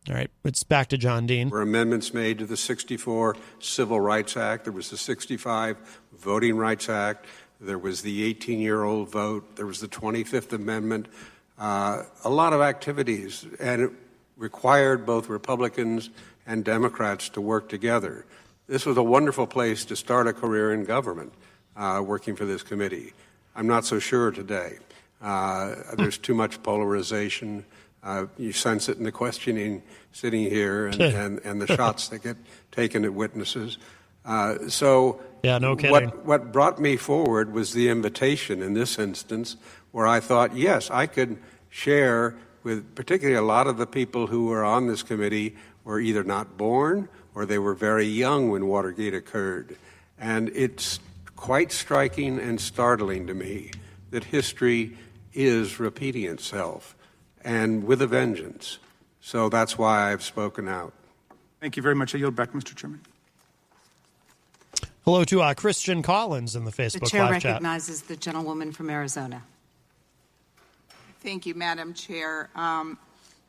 Speaker 3: All right, it's back to John Dean.
Speaker 11: There were amendments made to the 64 Civil Rights Act. There was the 65 Voting Rights Act. There was the 18-year-old vote. There was the 25th Amendment. A lot of activities, and it required both Republicans and Democrats to work together. This was a wonderful place to start a career in government, working for this committee. I'm not so sure today. There's too much polarization. You sense it in the questioning sitting here and the shots that get taken at witnesses.
Speaker 3: No kidding.
Speaker 11: What brought me forward was the invitation in this instance where I thought, yes, I could share with particularly a lot of the people who were on this committee were either not born or they were very young when Watergate occurred. And it's quite striking and startling to me that history is repeating itself, and with a vengeance. So that's why I've spoken out.
Speaker 18: Thank you very much. I yield back, Mr. Chairman.
Speaker 3: Hello to Christian Collins in the Facebook
Speaker 19: The chair
Speaker 3: live chat.
Speaker 19: recognizes the gentlewoman from Arizona.
Speaker 20: Thank you, Madam Chair.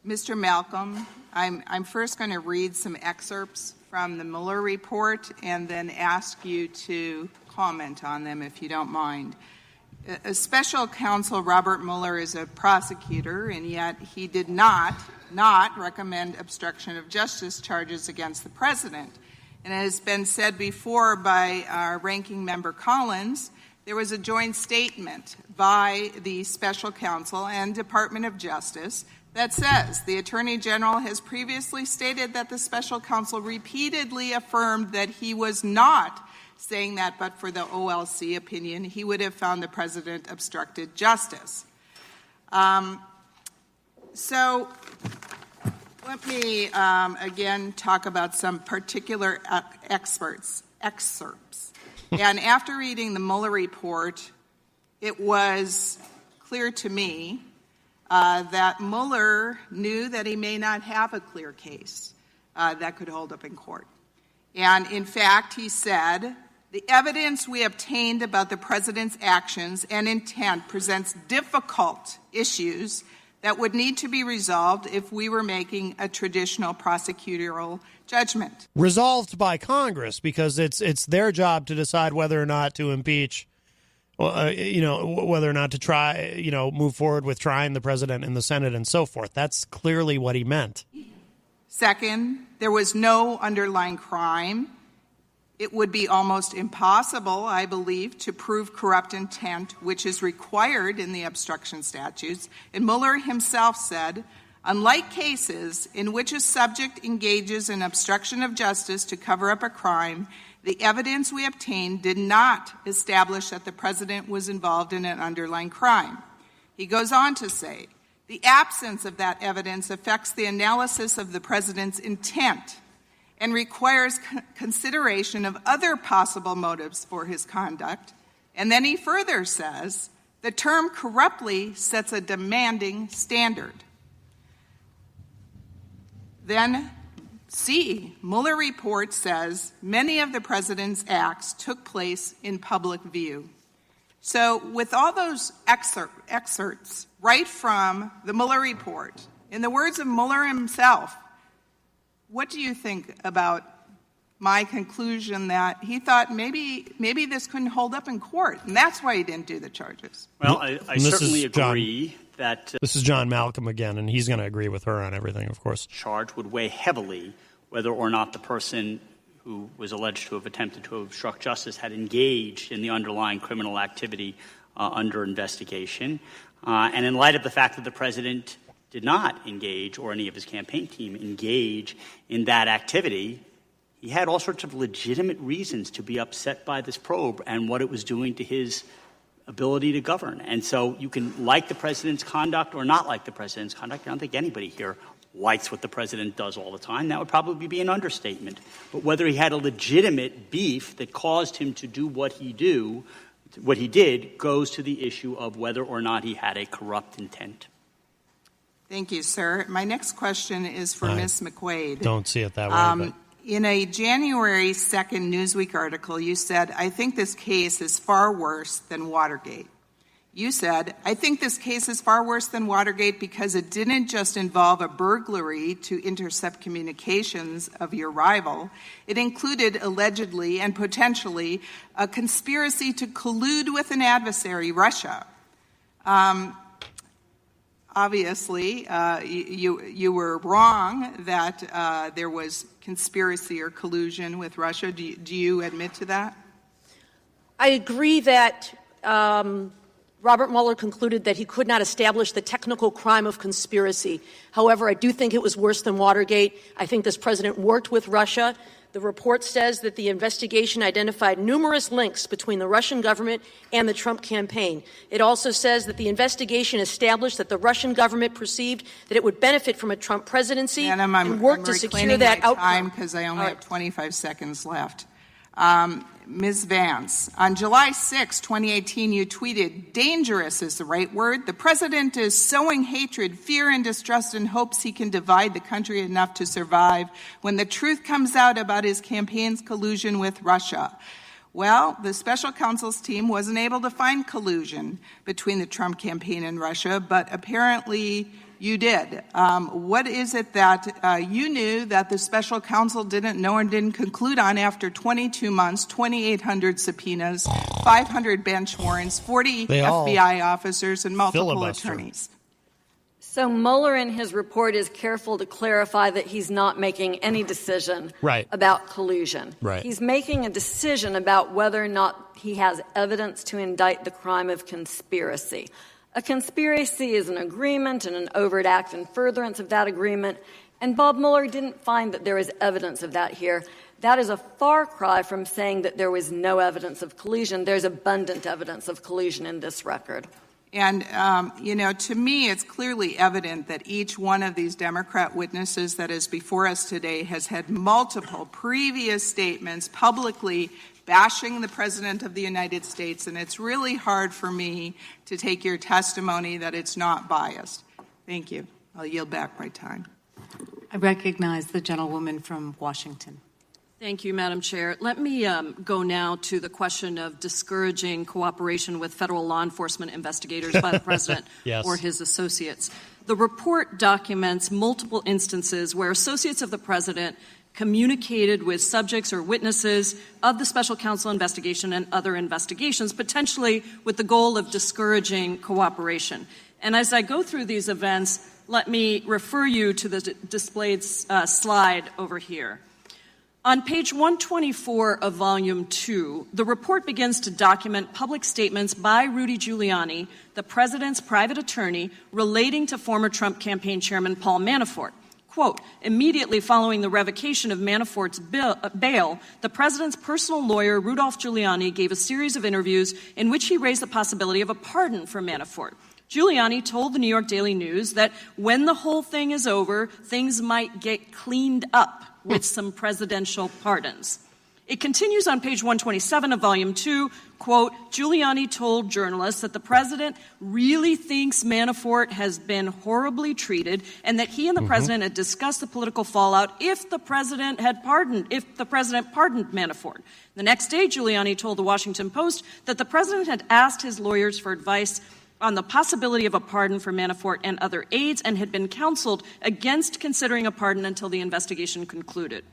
Speaker 20: Mr. Malcolm, I'm first going to read some excerpts from the Mueller report and then ask you to comment on them, if you don't mind. Special counsel Robert Mueller is a prosecutor, and yet he did not recommend obstruction of justice charges against the president. And it has been said before by our ranking member Collins, there was a joint statement by the special counsel and Department of Justice that says the Attorney General has previously stated that the special counsel repeatedly affirmed that he was not saying that, but for the OLC opinion, he would have found the president obstructed justice. So let me again talk about some particular excerpts. And after reading the Mueller report, it was clear to me that Mueller knew that he may not have a clear case that could hold up in court. And in fact, he said, the evidence we obtained about the president's actions and intent presents difficult issues that would need to be resolved if we were making a traditional prosecutorial judgment.
Speaker 3: Resolved by Congress, because it's their job to decide whether or not to impeach, whether or not to try, move forward with trying the president in the Senate and so forth. That's clearly what he meant.
Speaker 20: Second, there was no underlying crime. It would be almost impossible, I believe, to prove corrupt intent, which is required in the obstruction statutes. And Mueller himself said, unlike cases in which a subject engages in obstruction of justice to cover up a crime, the evidence we obtained did not establish that the president was involved in an underlying crime. He goes on to say, the absence of that evidence affects the analysis of the president's intent and requires consideration of other possible motives for his conduct. And then he further says, the term corruptly sets a demanding standard. Then C, Mueller report says many of the president's acts took place in public view. So with all those excerpts right from the Mueller report, in the words of Mueller himself, what do you think about my conclusion that he thought maybe this couldn't hold up in court, and that's why he didn't do the charges?
Speaker 14: Well, I certainly agree that
Speaker 3: this is John Malcolm again, and he's going to agree with her on everything, of course.
Speaker 14: Charge would weigh heavily whether or not the person who was alleged to have attempted to obstruct justice had engaged in the underlying criminal activity under investigation. And in light of the fact that the president did not engage, or any of his campaign team engage in that activity, he had all sorts of legitimate reasons to be upset by this probe and what it was doing to his ability to govern. And so you can like the president's conduct or not like the president's conduct. I don't think anybody here likes what the president does all the time. That would probably be an understatement. But whether he had a legitimate beef that caused him to do what he did goes to the issue of whether or not he had a corrupt intent.
Speaker 20: Thank you, sir. My next question is for Ms. McQuaid.
Speaker 3: Don't see it that way. But.
Speaker 20: In a January 2nd Newsweek article, you said, I think this case is far worse than Watergate. You said, I think this case is far worse than Watergate because it didn't just involve a burglary to intercept communications of your rival. It included, allegedly and potentially, a conspiracy to collude with an adversary, Russia. Obviously, you were wrong that there was conspiracy or collusion with Russia. Do you admit to that?
Speaker 15: I agree that Robert Mueller concluded that he could not establish the technical crime of conspiracy. However, I do think it was worse than Watergate. I think this president worked with Russia. The report says that the investigation identified numerous links between the Russian government and the Trump campaign. It also says that the investigation established that the Russian government perceived that it would benefit from a Trump presidency and worked to secure that outcome.
Speaker 20: Because I only have 25 seconds left. Ms. Vance, on July 6, 2018, you tweeted, dangerous is the right word. The president is sowing hatred, fear, and distrust in hopes he can divide the country enough to survive when the truth comes out about his campaign's collusion with Russia. Well, the special counsel's team wasn't able to find collusion between the Trump campaign and Russia, but apparently you did. What is it that you knew that the special counsel didn't know and didn't conclude on after 22 months, 2,800 subpoenas, 500 bench warrants, 40 FBI officers, and multiple attorneys?
Speaker 10: So Mueller in his report is careful to clarify that he's not making any decision about collusion.
Speaker 3: Right.
Speaker 10: He's making a decision about whether or not he has evidence to indict the crime of conspiracy. A conspiracy is an agreement and an overt act in furtherance of that agreement, and Bob Mueller didn't find that there was evidence of that here. That is a far cry from saying that there was no evidence of collusion. There's abundant evidence of collusion in this record.
Speaker 20: And, to me, it's clearly evident that each one of these Democrat witnesses that is before us today has had multiple previous statements publicly bashing the President of the United States, and it's really hard for me to take your testimony that it's not biased. Thank you. I'll yield back my time.
Speaker 19: I recognize the gentlewoman from Washington.
Speaker 21: Thank you, Madam Chair. Let me go now to the question of discouraging cooperation with federal law enforcement investigators by the President
Speaker 3: Yes.
Speaker 21: or his associates. The report documents multiple instances where associates of the President communicated with subjects or witnesses of the special counsel investigation and other investigations, potentially with the goal of discouraging cooperation. And as I go through these events, let me refer you to the displayed slide over here. On page 124 of Volume 2, the report begins to document public statements by Rudy Giuliani, the President's private attorney, relating to former Trump campaign chairman Paul Manafort. Quote, immediately following the revocation of Manafort's bail, the President's personal lawyer, Rudolph Giuliani, gave a series of interviews in which he raised the possibility of a pardon for Manafort. Giuliani told the New York Daily News that when the whole thing is over, things might get cleaned up with some presidential pardons. It continues on page 127 of Volume 2, quote, Giuliani told journalists that the President really thinks Manafort has been horribly treated and that he and the President had discussed the political fallout if the President pardoned Manafort. The next day, Giuliani told the Washington Post that the President had asked his lawyers for advice on the possibility of a pardon for Manafort and other aides and had been counseled against considering a pardon until the investigation concluded.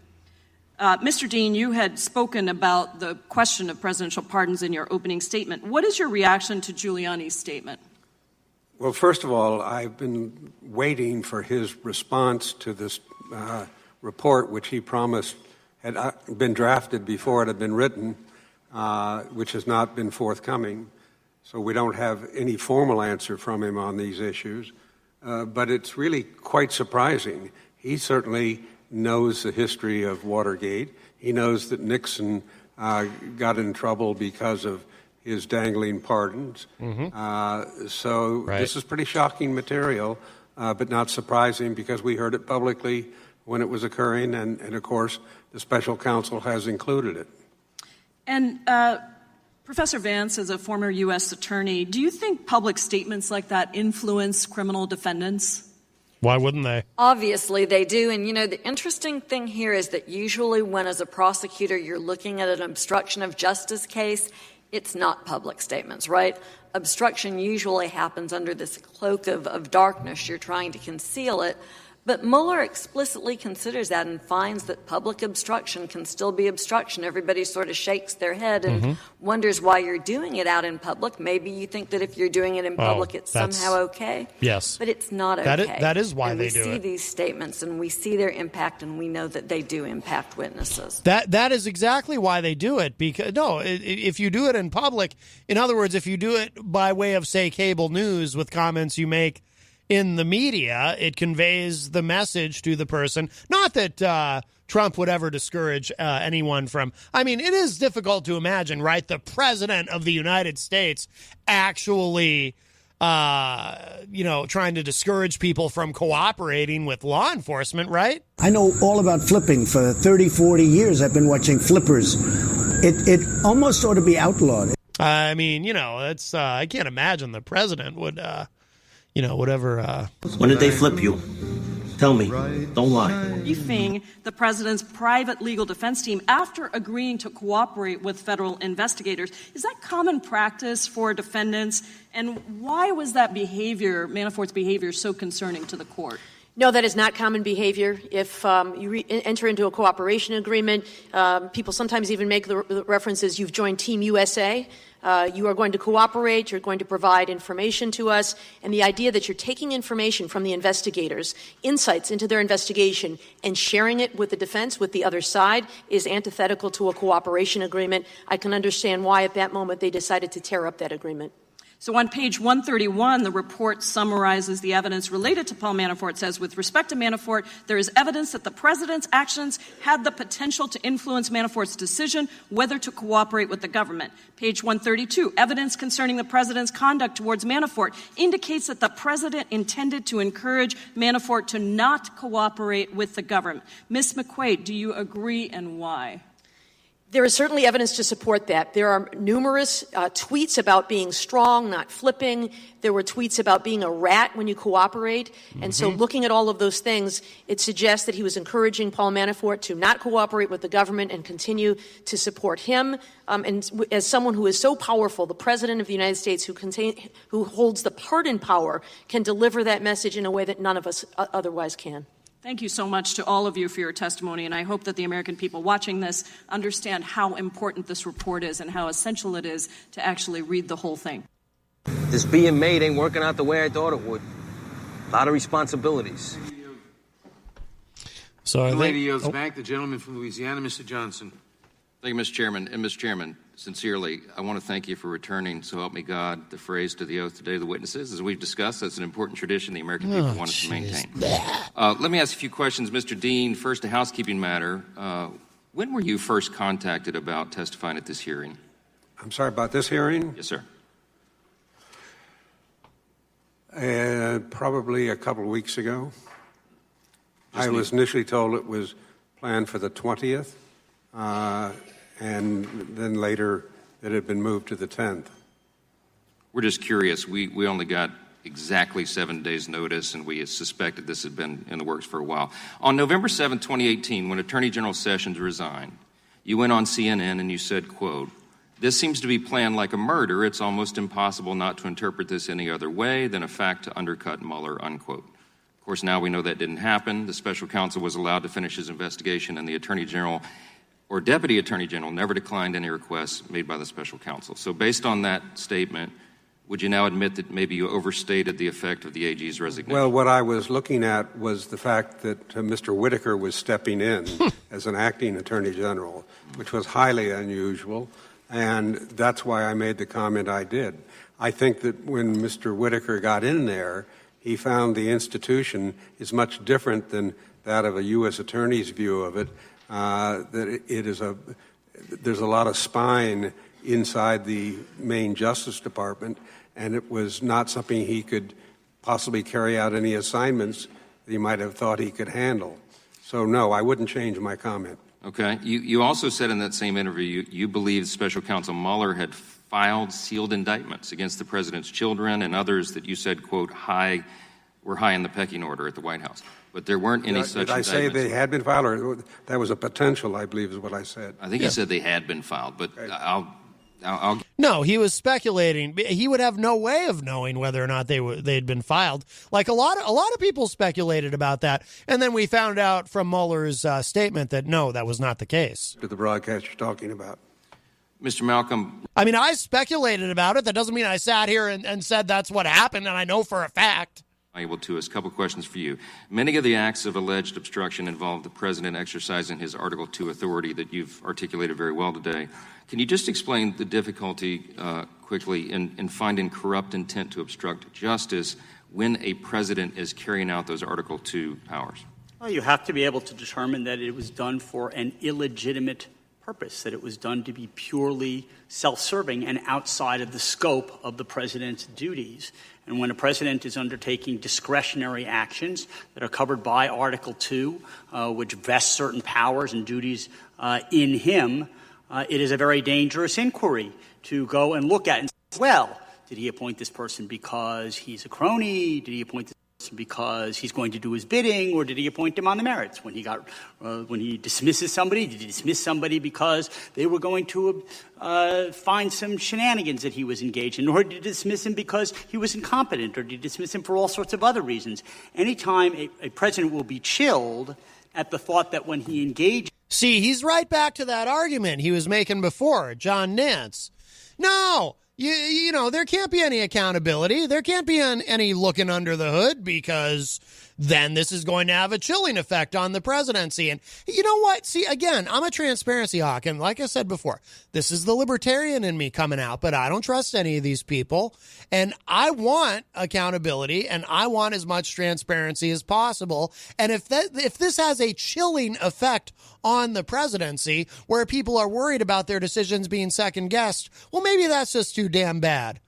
Speaker 21: Mr. Dean, you had spoken about the question of presidential pardons in your opening statement. What is your reaction to Giuliani's statement?
Speaker 11: Well, first of all, I've been waiting for his response to this report, which he promised had been drafted before it had been written, which has not been forthcoming. So we don't have any formal answer from him on these issues. But it's really quite surprising. He certainly knows the history of Watergate. He knows that Nixon got in trouble because of his dangling pardons. So this is pretty shocking material, but not surprising because we heard it publicly when it was occurring, and of course, the special counsel has included it.
Speaker 21: And Professor Vance, as a former U.S. attorney, do you think public statements like that influence criminal defendants?
Speaker 3: Why wouldn't they?
Speaker 10: Obviously they do. And, you know, the interesting thing here is that usually when, as a prosecutor, you're looking at an obstruction of justice case, it's not public statements, right? Obstruction usually happens under this cloak of darkness. You're trying to conceal it. But Mueller explicitly considers that and finds that public obstruction can still be obstruction. Everybody sort of shakes their head and wonders why you're doing it out in public. Maybe you think that if you're doing it in public, it's somehow okay.
Speaker 3: Yes.
Speaker 10: But it's not okay.
Speaker 3: That is why they do it.
Speaker 10: We see these statements and we see their impact, and we know that they do impact witnesses.
Speaker 3: That is exactly why they do it. Because if you do it in public, in other words, if you do it by way of, say, cable news with comments you make in the media, it conveys the message to the person. Not that Trump would ever discourage anyone from. I mean, it is difficult to imagine, right? The President of the United States actually, trying to discourage people from cooperating with law enforcement, right?
Speaker 22: I know all about flipping. For 30, 40 years, I've been watching flippers. It almost ought to be outlawed.
Speaker 3: I mean, it's I can't imagine the president would. Whatever.
Speaker 23: When did they flip you? Tell me. Don't lie.
Speaker 21: Briefing the president's private legal defense team after agreeing to cooperate with federal investigators. Is that common practice for defendants? And why was that behavior, Manafort's behavior, so concerning to the court?
Speaker 15: No, that is not common behavior. If you enter into a cooperation agreement, people sometimes even make the references, you've joined Team USA. You are going to cooperate, you're going to provide information to us, and the idea that you're taking information from the investigators, insights into their investigation, and sharing it with the defense, with the other side, is antithetical to a cooperation agreement. I can understand why at that moment they decided to tear up that agreement.
Speaker 21: So on page 131, the report summarizes the evidence related to Paul Manafort. It says, with respect to Manafort, there is evidence that the president's actions had the potential to influence Manafort's decision whether to cooperate with the government. Page 132, evidence concerning the president's conduct towards Manafort indicates that the president intended to encourage Manafort to not cooperate with the government. Ms. McQuaid, do you agree, and why?
Speaker 15: There is certainly evidence to support that. There are numerous tweets about being strong, not flipping. There were tweets about being a rat when you cooperate. And so looking at all of those things, it suggests that he was encouraging Paul Manafort to not cooperate with the government and continue to support him. And as someone who is so powerful, the President of the United States who holds the pardon power can deliver that message in a way that none of us otherwise can.
Speaker 21: Thank you so much to all of you for your testimony, and I hope that the American people watching this understand how important this report is and how essential it is to actually read the whole thing.
Speaker 1: This being made ain't working out the way I thought it would. A lot of responsibilities.
Speaker 3: So
Speaker 8: the lady yields back. The gentleman from Louisiana, Mr. Johnson.
Speaker 2: Thank you, Mr. Chairman. And, Mr. Chairman, sincerely, I want to thank you for returning, so help me God, the phrase to the oath today of the witnesses. As we've discussed, that's an important tradition the American people want us to maintain. Let me ask a few questions. Mr. Dean, first a housekeeping matter. When were you first contacted about testifying at this hearing?
Speaker 11: I'm sorry, about this hearing?
Speaker 2: Yes, sir.
Speaker 11: Probably a couple of weeks ago. I was initially told it was planned for the 20th. And then later it had been moved to the 10th.
Speaker 2: We're just curious. We only got exactly 7 days' notice, and we suspected this had been in the works for a while. On November 7, 2018, when Attorney General Sessions resigned, you went on CNN and you said, quote, "This seems to be planned like a murder. It's almost impossible not to interpret this any other way than a fact to undercut Mueller," unquote. Of course, now we know that didn't happen. The special counsel was allowed to finish his investigation, and the Attorney General or Deputy Attorney General never declined any requests made by the special counsel. So based on that statement, would you now admit that maybe you overstated the effect of the AG's resignation?
Speaker 11: Well, what I was looking at was the fact that Mr. Whitaker was stepping in as an acting Attorney General, which was highly unusual, and that's why I made the comment I did. I think that when Mr. Whitaker got in there, he found the institution is much different than that of a U.S. Attorney's view of it. That there's a lot of spine inside the main Justice Department, and it was not something he could possibly carry out any assignments that he might have thought he could handle. So, no, I wouldn't change my comment.
Speaker 2: Okay. You also said in that same interview you believed Special Counsel Mueller had filed sealed indictments against the president's children and others that you said, quote, were high in the pecking order at the White House. But there weren't any such indictments.
Speaker 11: Did I say they had been filed, or that was a potential, I believe, is what I said?
Speaker 2: I think you said they had been filed, but I'll
Speaker 3: No, he was speculating. He would have no way of knowing whether or not they'd been filed. Like a lot of people speculated about that, and then we found out from Mueller's statement that no, that was not the case.
Speaker 11: To the broadcast you're talking about.
Speaker 2: Mr. Malcolm.
Speaker 3: I mean, I speculated about it. That doesn't mean I sat here and said that's what happened, and I know for a fact.
Speaker 2: Able to us. A couple questions for you. Many of the acts of alleged obstruction involve the president exercising his Article II authority that you've articulated very well today. Can you just explain the difficulty quickly in finding corrupt intent to obstruct justice when a president is carrying out those Article II powers?
Speaker 14: Well, you have to be able to determine that it was done for an illegitimate purpose, that it was done to be purely self-serving and outside of the scope of the president's duties. And when a president is undertaking discretionary actions that are covered by Article II, which vests certain powers and duties in him, it is a very dangerous inquiry to go and look at and say, well, did he appoint this person because he's a crony? Did he appoint this person because he's going to do his bidding? Or did he appoint him on the merits? When he dismisses somebody, did he dismiss somebody because they were going to find some shenanigans that he was engaged in? Or did he dismiss him because he was incompetent? Or did he dismiss him for all sorts of other reasons? Anytime a president will be chilled at the thought that when he engaged...
Speaker 3: See, he's right back to that argument he was making before, John Nance. No! You know, there can't be any accountability. There can't be any looking under the hood because then this is going to have a chilling effect on the presidency. And you know what? See, again, I'm a transparency hawk. And like I said before, this is the libertarian in me coming out, but I don't trust any of these people. And I want accountability and I want as much transparency as possible. And if this has a chilling effect on the presidency where people are worried about their decisions being second guessed, well, maybe that's just too damn bad.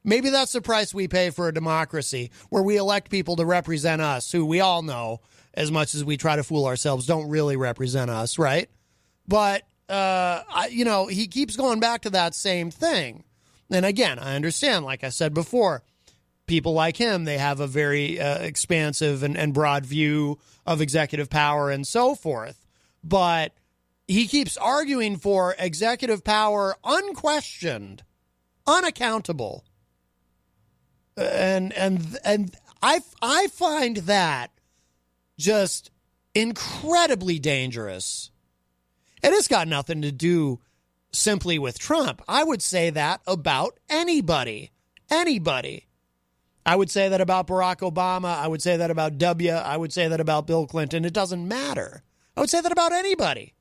Speaker 3: Maybe that's the price we pay for a democracy where we elect people to represent us, who we all know, as much as we try to fool ourselves, don't really represent us, right? But he keeps going back to that same thing. And again, I understand, like I said before, people like him, they have a very expansive and broad view of executive power and so forth. But he keeps arguing for executive power unquestioned, unaccountable. And I find that just incredibly dangerous. And it's got nothing to do simply with Trump. I would say that about anybody. Anybody. I would say that about Barack Obama. I would say that about W. I would say that about Bill Clinton. It doesn't matter. I would say that about anybody.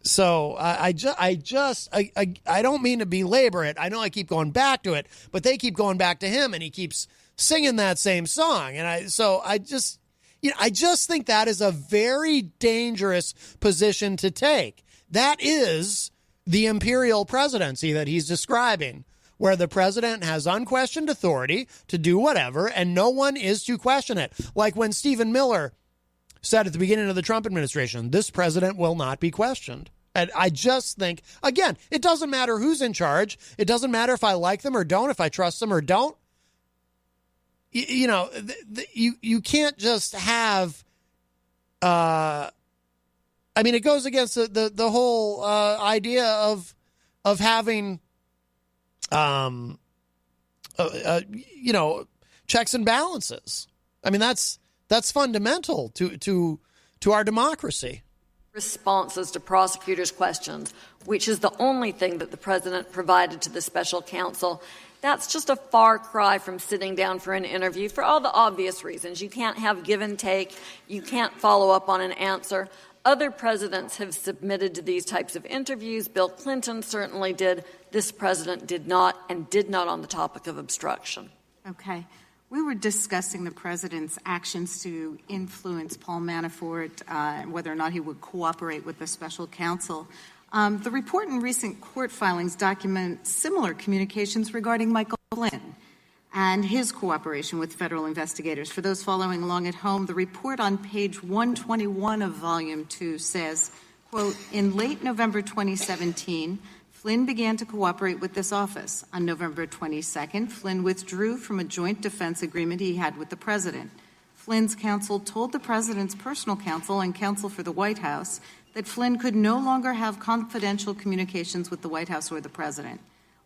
Speaker 3: So I don't mean to belabor it. I know I keep going back to it, but they keep going back to him, and he keeps singing that same song. And I just think that is a very dangerous position to take. That is the imperial presidency that he's describing, where the president has unquestioned authority to do whatever, and no one is to question it. Like when Stephen Miller said at the beginning of the Trump administration, this president will not be questioned. And I just think, again, it doesn't matter who's in charge. It doesn't matter if I like them or don't, if I trust them or don't. You can't just have, it goes against the whole idea of having, checks and balances. I mean, that's fundamental to our democracy.
Speaker 10: Responses to prosecutors' questions, which is the only thing that the president provided to the special counsel. That's just a far cry from sitting down for an interview for all the obvious reasons. You can't have give and take. You can't follow up on an answer. Other presidents have submitted to these types of interviews. Bill Clinton certainly did. This president did not, and did not on the topic of obstruction.
Speaker 19: Okay. We were discussing the president's actions to influence Paul Manafort, whether or not he would cooperate with the special counsel. The report and recent court filings document similar communications regarding Michael Flynn and his cooperation with federal investigators. For those following along at home, the report on page 121 of Volume 2 says, quote, in late November 2017, Flynn began to cooperate with this office. On November 22nd, Flynn withdrew from a joint defense agreement he had with the president. Flynn's counsel told the president's personal counsel and counsel for the White House that Flynn could no longer have confidential communications with the White House or the president.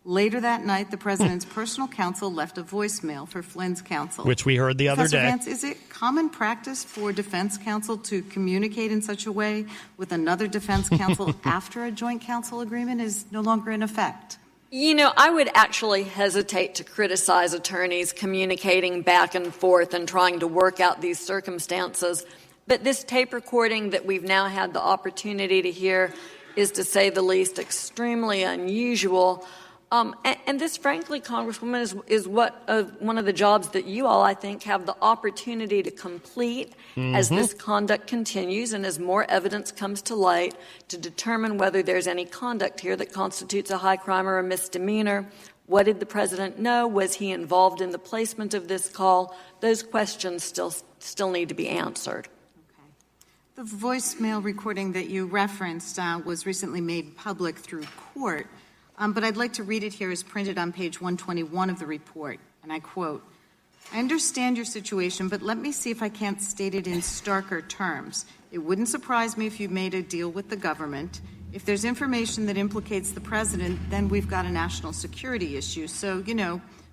Speaker 19: Later that night, the president's personal counsel left a voicemail for Flynn's counsel.
Speaker 3: Which we heard the other day.
Speaker 19: Vance, is it common practice for defense counsel to communicate in such a way with another defense counsel after a joint counsel agreement is no longer in effect?
Speaker 10: I would actually hesitate to criticize attorneys communicating back and forth and trying to work out these circumstances. But this tape recording that we've now had the opportunity to hear is, to say the least, extremely unusual. And this, frankly, Congresswoman, is what one of the jobs that you all, I think, have the opportunity to complete as this conduct continues and as more evidence comes to light to determine whether there's any conduct here that constitutes a high crime or a misdemeanor. What did the president know? Was he involved in the placement of this call? Those questions still need to be answered.
Speaker 19: The voicemail recording that you referenced was recently made public through court. But I'd like to read it here as printed on page 121 of the report, and I quote, I understand your situation, but let me see if I can't state it in starker terms. It wouldn't surprise me if you made a deal with the government. If there's information that implicates the president, then we've got a national security issue. So,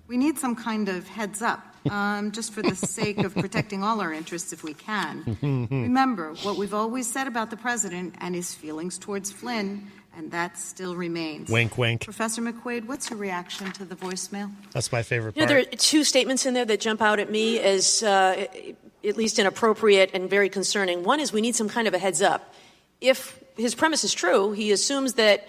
Speaker 19: we need some kind of heads up, just for the sake of protecting all our interests if we can. Remember what we've always said about the president and his feelings towards Flynn, and that still remains.
Speaker 3: Wink, wink.
Speaker 19: Professor McQuaid, what's your reaction to the voicemail?
Speaker 3: That's my favorite part.
Speaker 15: There are two statements in there that jump out at me as at least inappropriate and very concerning. One is we need some kind of a heads up. If his premise is true, he assumes that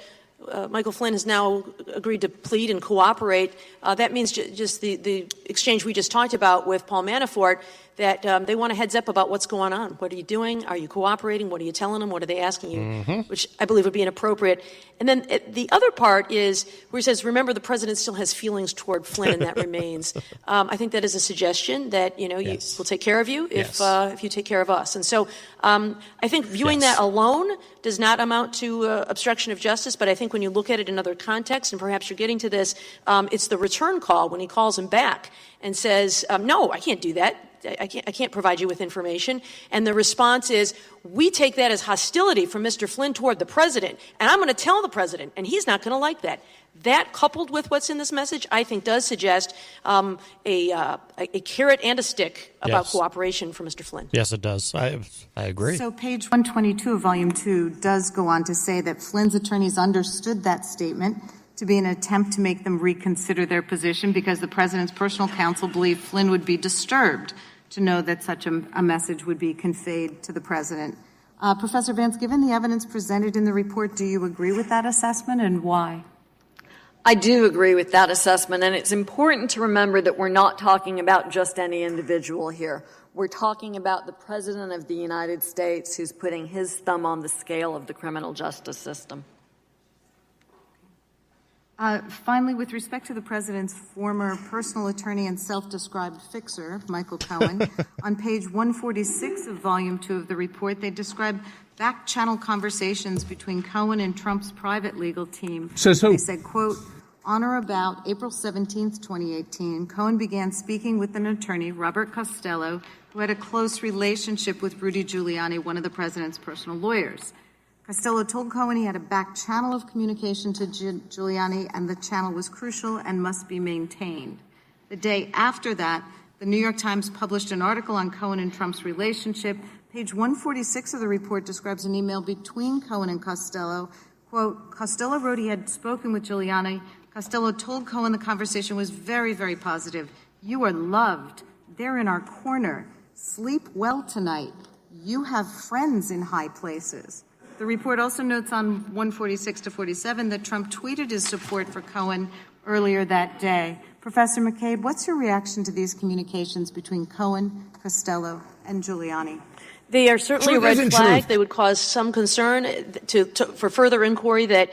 Speaker 15: Michael Flynn has now agreed to plead and cooperate. That means just the exchange we just talked about with Paul Manafort, that they want a heads up about what's going on. What are you doing? Are you cooperating? What are you telling them? What are they asking you? Which I believe would be inappropriate. And then the other part is where he says, remember, the president still has feelings toward Flynn, and that remains. I think that is a suggestion that, we'll take care of you if you take care of us. And so I think viewing that alone does not amount to obstruction of justice, but I think when you look at it in other contexts, and perhaps you're getting to this, it's the return call when he calls him back and says, no, I can't do that. I can't provide you with information. And the response is, we take that as hostility from Mr. Flynn toward the president, and I'm going to tell the president, and he's not going to like that. That, coupled with what's in this message, I think does suggest a carrot and a stick about cooperation for Mr. Flynn.
Speaker 3: Yes, it does. I agree.
Speaker 19: So page 122 of Volume 2 does go on to say that Flynn's attorneys understood that statement to be an attempt to make them reconsider their position because the president's personal counsel believed Flynn would be disturbed to know that such a message would be conveyed to the president. Professor Vance, given the evidence presented in the report, do you agree with that assessment, and why?
Speaker 10: I do agree with that assessment, and it's important to remember that we're not talking about just any individual here. We're talking about the President of the United States who's putting his thumb on the scale of the criminal justice system.
Speaker 19: Finally, with respect to the president's former personal attorney and self-described fixer, Michael Cohen, on page 146 of Volume 2 of the report, they describe back-channel conversations between Cohen and Trump's private legal team. They said, quote, on or about April 17, 2018, Cohen began speaking with an attorney, Robert Costello, who had a close relationship with Rudy Giuliani, one of the president's personal lawyers. Costello told Cohen he had a back channel of communication to Giuliani, and the channel was crucial and must be maintained. The day after that, the New York Times published an article on Cohen and Trump's relationship. Page 146 of the report describes an email between Cohen and Costello. Quote, Costello wrote he had spoken with Giuliani. Costello told Cohen the conversation was very, very positive. You are loved. They're in our corner. Sleep well tonight. You have friends in high places. The report also notes on 146 to 47 that Trump tweeted his support for Cohen earlier that day. Professor McCabe, what's your reaction to these communications between Cohen, Costello, and Giuliani?
Speaker 15: They are certainly a red flag. They would cause some concern for further inquiry that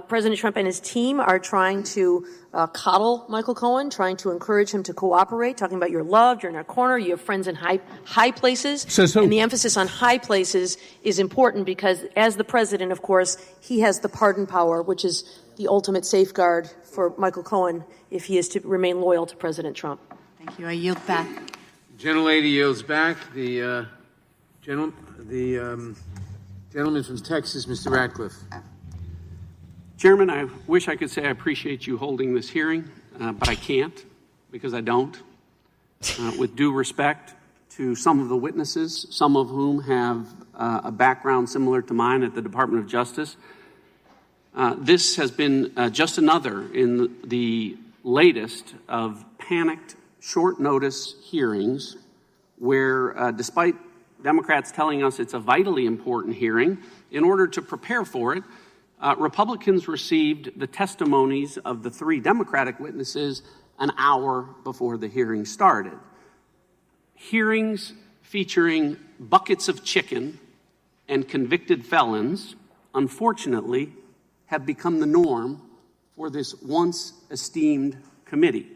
Speaker 15: President Trump and his team are trying to coddle Michael Cohen, trying to encourage him to cooperate, talking about you're loved, you're in our corner, you have friends in high places. And the emphasis on high places is important because as the president, of course, he has the pardon power, which is the ultimate safeguard for Michael Cohen if he is to remain loyal to President Trump.
Speaker 19: Thank you. I yield back.
Speaker 8: Gentlelady yields back. The gentleman from Texas, Mr. Ratcliffe.
Speaker 4: Chairman, I wish I could say I appreciate you holding this hearing, but I can't because I don't. With due respect to some of the witnesses, some of whom have a background similar to mine at the Department of Justice, this has been just another in the latest of panicked, short-notice hearings where, despite Democrats telling us it's a vitally important hearing, in order to prepare for it, Republicans received the testimonies of the three Democratic witnesses an hour before the hearing started. Hearings featuring buckets of chicken and convicted felons, unfortunately, have become the norm for this once esteemed committee.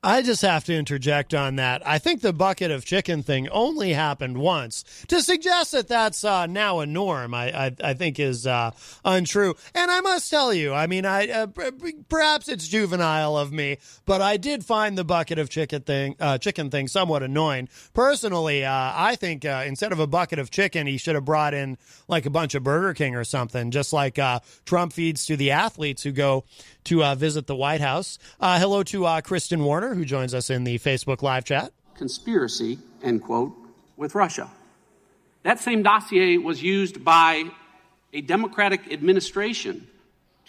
Speaker 4: I
Speaker 3: just have to interject on that. I think the bucket of chicken thing only happened once. To suggest that that's now a norm, I think is untrue. And I must tell you, I mean, perhaps it's juvenile of me, but I did find the bucket of chicken thing somewhat annoying. Personally, I think instead of a bucket of chicken, he should have brought in like a bunch of Burger King or something, just like Trump feeds to the athletes who go to visit the White House. Hello to Kristen Warner, who joins us in the Facebook live chat.
Speaker 4: Conspiracy, end quote, with Russia. That same dossier was used by a Democratic administration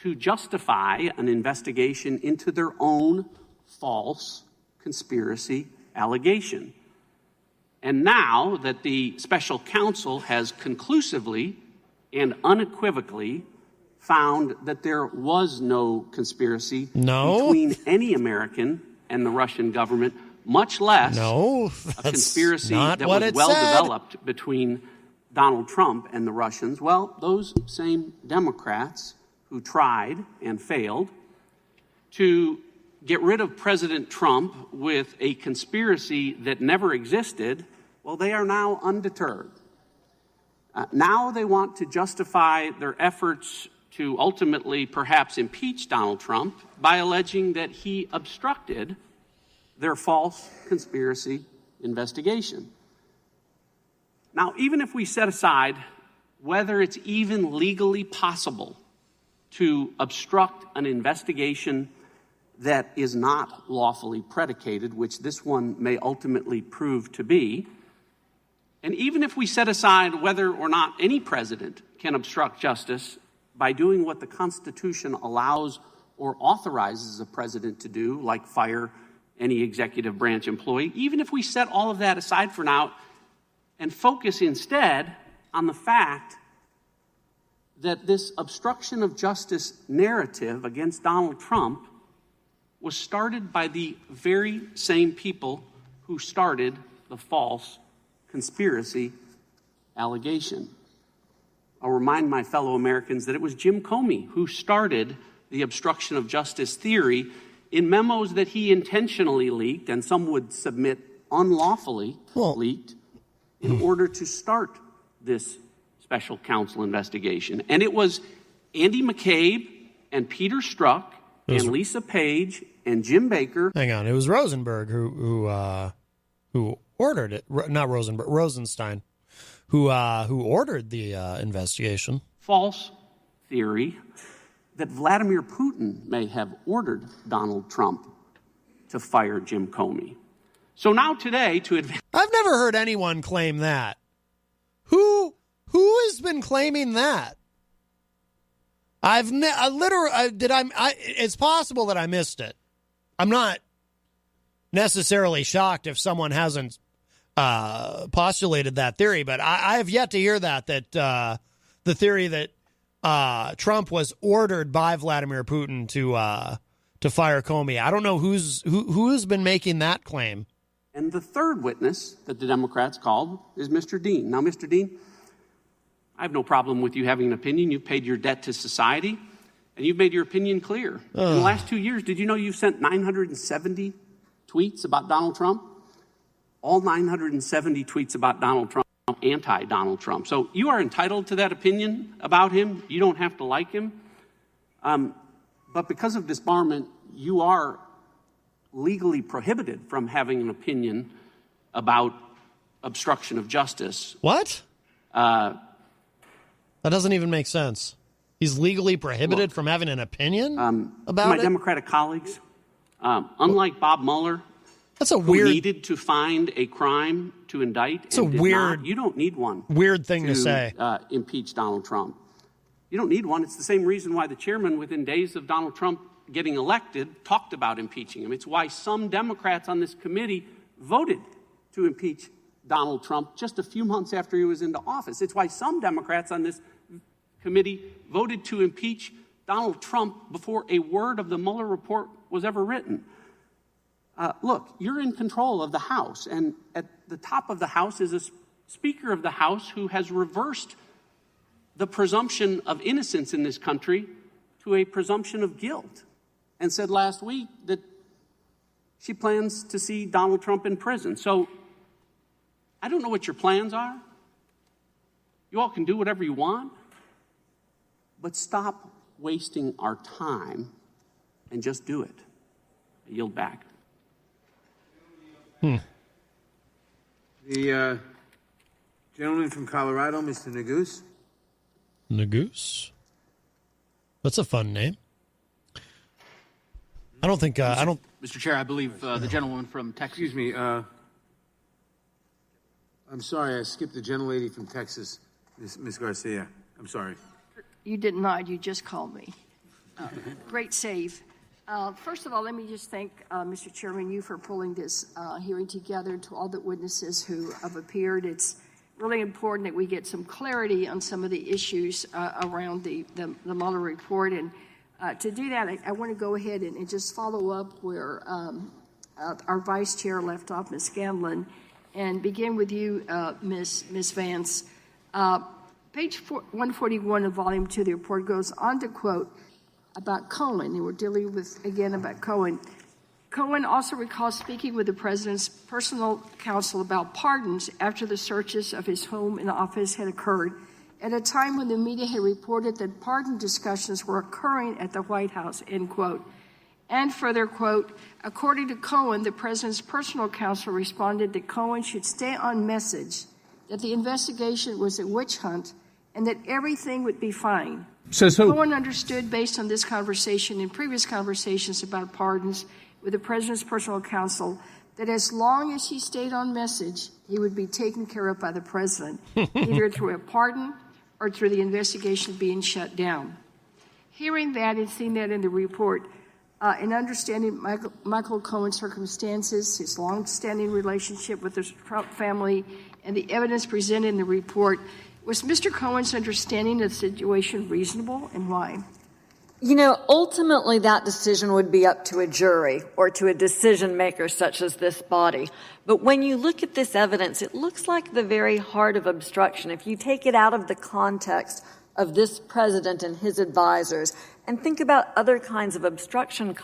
Speaker 4: to justify an investigation into their own false conspiracy allegation. And now that the special counsel has conclusively and unequivocally found that there was no conspiracy between any American and the Russian government, much less
Speaker 3: a
Speaker 4: conspiracy
Speaker 3: not
Speaker 4: that
Speaker 3: what
Speaker 4: was
Speaker 3: it
Speaker 4: well
Speaker 3: said.
Speaker 4: developed between Donald Trump and the Russians. Well, those same Democrats who tried and failed to get rid of President Trump with a conspiracy that never existed, well, they are now undeterred. Now they want to justify their efforts to ultimately perhaps impeach Donald Trump by alleging that he obstructed their false conspiracy investigation. Now, even if we set aside whether it's even legally possible to obstruct an investigation that is not lawfully predicated, which this one may ultimately prove to be, and even if we set aside whether or not any president can obstruct justice by doing what the Constitution allows or authorizes a president to do, like fire any executive branch employee, even if we set all of that aside for now and focus instead on the fact that this obstruction of justice narrative against Donald Trump was started by the very same people who started the false conspiracy allegation. I'll remind my fellow Americans that it was Jim Comey who started the obstruction of justice theory in memos that he intentionally leaked, and some would submit unlawfully leaked, in order to start this special counsel investigation. And it was Andy McCabe and Peter Strzok and Lisa Page and Jim Baker.
Speaker 3: Hang on, it was Rosenberg who ordered it. Not Rosenberg, Rosenstein, who ordered the investigation.
Speaker 4: False theory that Vladimir Putin may have ordered Donald Trump to fire Jim Comey. So now today, to advance...
Speaker 3: I've never heard anyone claim that. Who has been claiming that? It's possible that I missed it. I'm not necessarily shocked if someone hasn't postulated that theory, but I have yet to hear that the theory that Trump was ordered by Vladimir Putin to fire Comey. I don't know who's been making that claim.
Speaker 4: And the third witness that the Democrats called is Mr. Dean. Now, Mr. Dean, I have no problem with you having an opinion. You've paid your debt to society, and you've made your opinion clear. In the last 2 years, did you know you've sent 970 tweets about Donald Trump? All 970 tweets about Donald Trump, anti-Donald Trump. So you are entitled to that opinion about him. You don't have to like him. But because of disbarment, you are legally prohibited from having an opinion about obstruction of justice.
Speaker 3: What? That doesn't even make sense. He's legally prohibited from having an opinion about
Speaker 4: my
Speaker 3: it?
Speaker 4: Democratic colleagues, unlike Bob Mueller,
Speaker 3: That's a
Speaker 4: who
Speaker 3: weird
Speaker 4: needed to find a crime to indict.
Speaker 3: It's a
Speaker 4: and did
Speaker 3: weird-
Speaker 4: not, you don't need one.
Speaker 3: weird thing to say.
Speaker 4: Impeach Donald Trump. You don't need one. It's the same reason why the chairman, within days of Donald Trump getting elected, talked about impeaching him. It's why some Democrats on this committee voted to impeach Donald Trump just a few months after he was into office. It's why some Democrats on this committee voted to impeach Donald Trump before a word of the Mueller report was ever written. Look, you're in control of the House, and at the top of the House is a Speaker of the House who has reversed the presumption of innocence in this country to a presumption of guilt, and said last week that she plans to see Donald Trump in prison. So I don't know what your plans are. You all can do whatever you want, but stop wasting our time and just do it. I yield back.
Speaker 8: The gentleman from Colorado, Mr. Neguse.
Speaker 3: Neguse? That's a fun name. I don't think, I don't...
Speaker 5: Mr. Chair, I believe the gentleman from Texas.
Speaker 8: Excuse me. I'm sorry, I skipped the gentlelady from Texas, Ms. Garcia. I'm sorry.
Speaker 6: You did not. You just called me. Great save. First of all, let me just thank Mr. Chairman, you for pulling this hearing together, to all the witnesses who have appeared. It's really important that we get some clarity on some of the issues around the Mueller report. And to do that, I want to go ahead and just follow up where our vice chair left off, Ms. Scanlon, and begin with you, Ms. Vance. Page 141 of Volume 2 of the report goes on to quote about Cohen, and we're dealing with, again, about Cohen. Cohen also recalls speaking with the president's personal counsel about pardons after the searches of his home and office had occurred, at a time when the media had reported that pardon discussions were occurring at the White House, end quote. And further, quote, according to Cohen, the president's personal counsel responded that Cohen should stay on message, that the investigation was a witch hunt, and that everything would be fine. Cohen understood, based on this conversation and previous conversations about pardons with the president's personal counsel, that as long as he stayed on message, he would be taken care of by the president, either through a pardon or through the investigation being shut down. Hearing that and seeing that in the report, and understanding Michael Cohen's circumstances, his long-standing relationship with the Trump family, and the evidence presented in the report, was Mr. Cohen's understanding of the situation reasonable, and why?
Speaker 10: You know, ultimately that decision would be up to a jury or to a decision maker such as this body. But when you look at this evidence, it looks like the very heart of obstruction. If you take it out of the context of this president and his advisors and think about other kinds of obstruction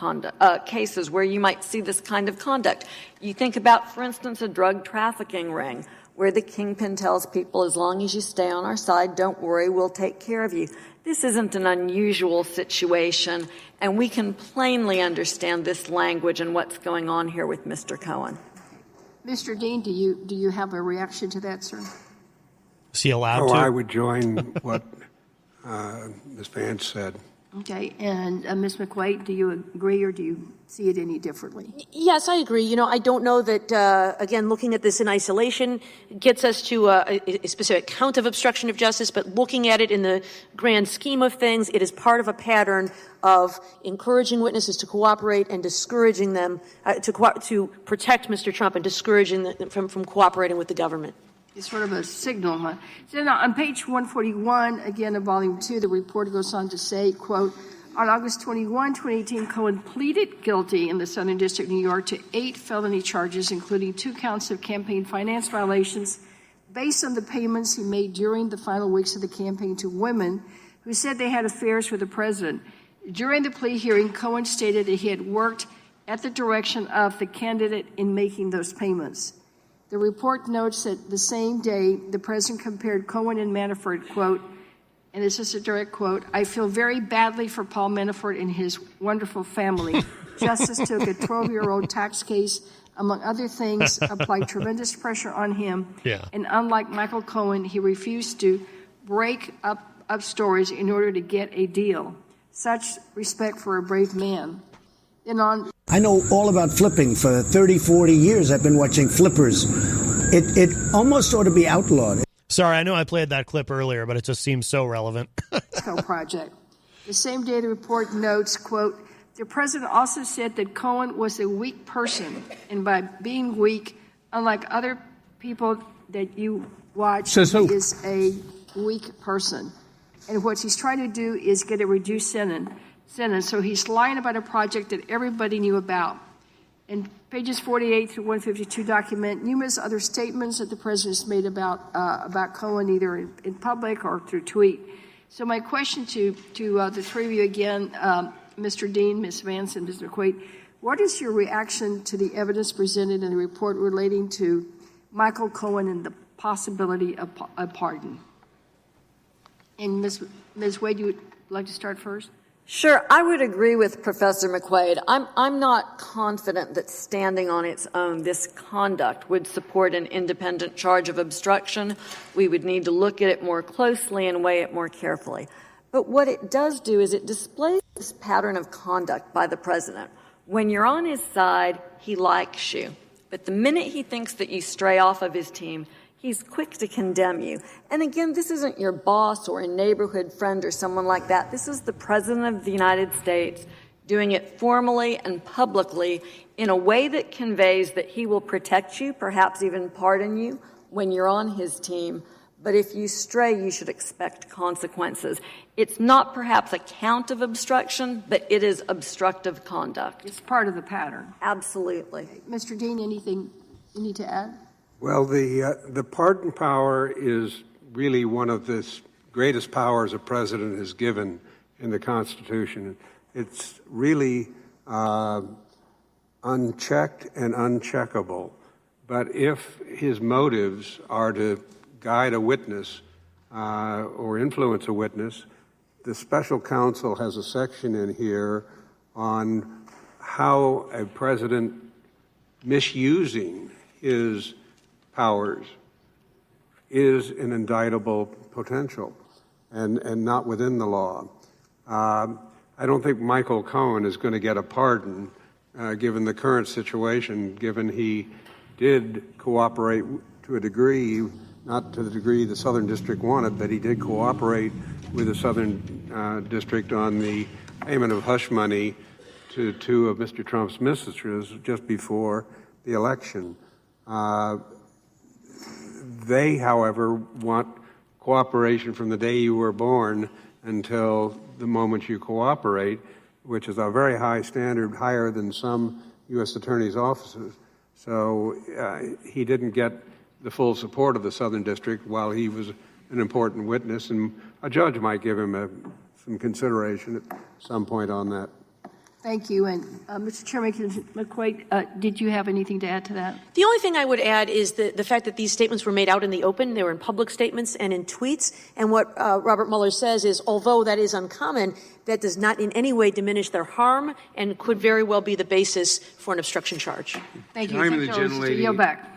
Speaker 10: cases where you might see this kind of conduct. You think about, for instance, a drug trafficking ring where the kingpin tells people, as long as you stay on our side, don't worry, we'll take care of you. This isn't an unusual situation, and we can plainly understand this language and what's going on here with Mr. Cohen.
Speaker 6: Mr. Dean, do you have a reaction to that, sir?
Speaker 3: Is he allowed to?
Speaker 11: I would join what Ms. Vance said.
Speaker 6: Okay, and Ms. McQuaid, do you agree or do you see it any differently?
Speaker 15: Yes, I agree. You know, I don't know that, again, looking at this in isolation gets us to a specific count of obstruction of justice, but looking at it in the grand scheme of things, it is part of a pattern of encouraging witnesses to cooperate and discouraging them to protect Mr. Trump and discouraging them from cooperating with the government.
Speaker 6: It's sort of a signal, huh? So now on page 141, again of Volume 2, the report goes on to say, quote, on August 21, 2018, Cohen pleaded guilty in the Southern District of New York to 8 felony charges, including 2 counts of campaign finance violations based on the payments he made during the final weeks of the campaign to women who said they had affairs with the president. During the plea hearing, Cohen stated that he had worked at the direction of the candidate in making those payments. The report notes that the same day, the president compared Cohen and Manafort, quote, and this is a direct quote, I feel very badly for Paul Manafort and his wonderful family. Justice took a 12-year-old tax case, among other things, applied tremendous pressure on him. Yeah. And unlike Michael Cohen, he refused to break up stories in order to get a deal. Such respect for a brave man.
Speaker 22: I know all about flipping. For 30, 40 years, I've been watching flippers. It almost ought to be outlawed.
Speaker 3: Sorry, I know I played that clip earlier, but it just seems so relevant.
Speaker 6: Project. The same day, the report notes, quote, the president also said that Cohen was a weak person, and by being weak, unlike other people that you watch, he is a weak person. And what he's trying to do is get a reduced sentence. So he's lying about a project that everybody knew about. And pages 48 through 152 document numerous other statements that the president has made about Cohen, either in public or through tweet. So my question to the three of you again, Mr. Dean, Ms. Vance, and Ms. McQuaid, what is your reaction to the evidence presented in the report relating to Michael Cohen and the possibility of a pardon? And Ms. Wade, you would like to start first?
Speaker 10: Sure, I would agree with Professor McQuaid. I'm not confident that standing on its own, this conduct would support an independent charge of obstruction. We would need to look at it more closely and weigh it more carefully. But what it does do is it displays this pattern of conduct by the president. When you're on his side, he likes you. But the minute he thinks that you stray off of his team, he's quick to condemn you. And again, this isn't your boss or a neighborhood friend or someone like that. This is the President of the United States doing it formally and publicly in a way that conveys that he will protect you, perhaps even pardon you when you're on his team, But if you stray, you should expect consequences. It's not perhaps a count of obstruction, but it is obstructive conduct.
Speaker 6: It's part of the pattern.
Speaker 10: Absolutely.
Speaker 6: Mr. Dean, anything you need to add?
Speaker 11: Well, the pardon power is really one of the greatest powers a president is given in the Constitution. It's really unchecked and uncheckable. But if his motives are to guide a witness or influence a witness, the special counsel has a section in here on how a president misusing his powers is an indictable potential and not within the law. I don't think Michael Cohen is going to get a pardon given the current situation, given he did cooperate to a degree, not to the degree the Southern District wanted, but he did cooperate with the Southern District on the payment of hush money to two of Mr. Trump's mistresses just before the election. They, however, want cooperation from the day you were born until the moment you cooperate, which is a very high standard, higher than some U.S. attorneys' offices. So he didn't get the full support of the Southern District while he was an important witness, and a judge might give him some consideration at some point on that.
Speaker 6: Thank you. And Mr. Chairman McQuaid, did you have anything to add to that?
Speaker 15: The only thing I would add is the fact that these statements were made out in the open. They were in public statements and in tweets. And what Robert Mueller says is, although that is uncommon, that does not in any way diminish their harm and could very well be the basis for an obstruction charge.
Speaker 6: Thank you.
Speaker 8: Time of the gentlelady.
Speaker 6: Yield back.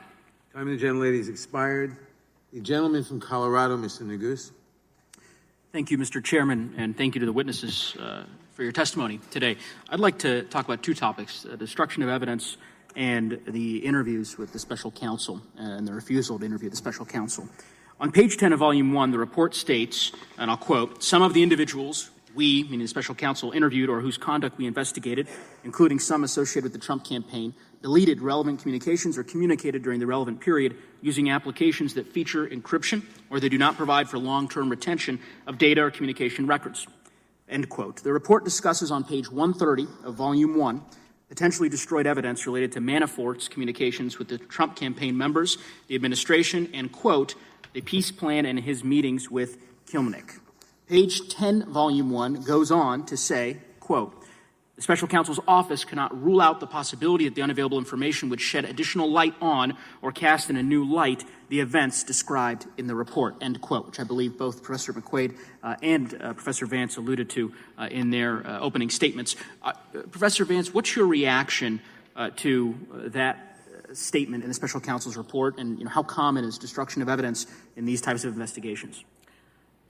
Speaker 8: Time of the gentlelady has expired. The gentleman from Colorado, Mr. Neguse.
Speaker 5: Thank you, Mr. Chairman, and thank you to the witnesses for your testimony today. I'd like to talk about two topics, destruction of evidence and the interviews with the special counsel and the refusal to interview the special counsel. On page 10 of Volume 1, the report states, and I'll quote, "Some of the individuals we, meaning the special counsel, interviewed or whose conduct we investigated, including some associated with the Trump campaign, deleted relevant communications or communicated during the relevant period using applications that feature encryption or they do not provide for long-term retention of data or communication records." End quote. The report discusses on page 130 of Volume 1 potentially destroyed evidence related to Manafort's communications with the Trump campaign members, the administration, and, quote, the peace plan and his meetings with Kilmenick. Page 10, Volume 1 goes on to say, quote, "The special counsel's office cannot rule out the possibility that the unavailable information would shed additional light on or cast in a new light the events described in the report," end quote, which I believe both Professor McQuaid and Professor Vance alluded to in their opening statements. Professor Vance, what's your reaction to that statement in the special counsel's report, and how common is destruction of evidence in these types of investigations?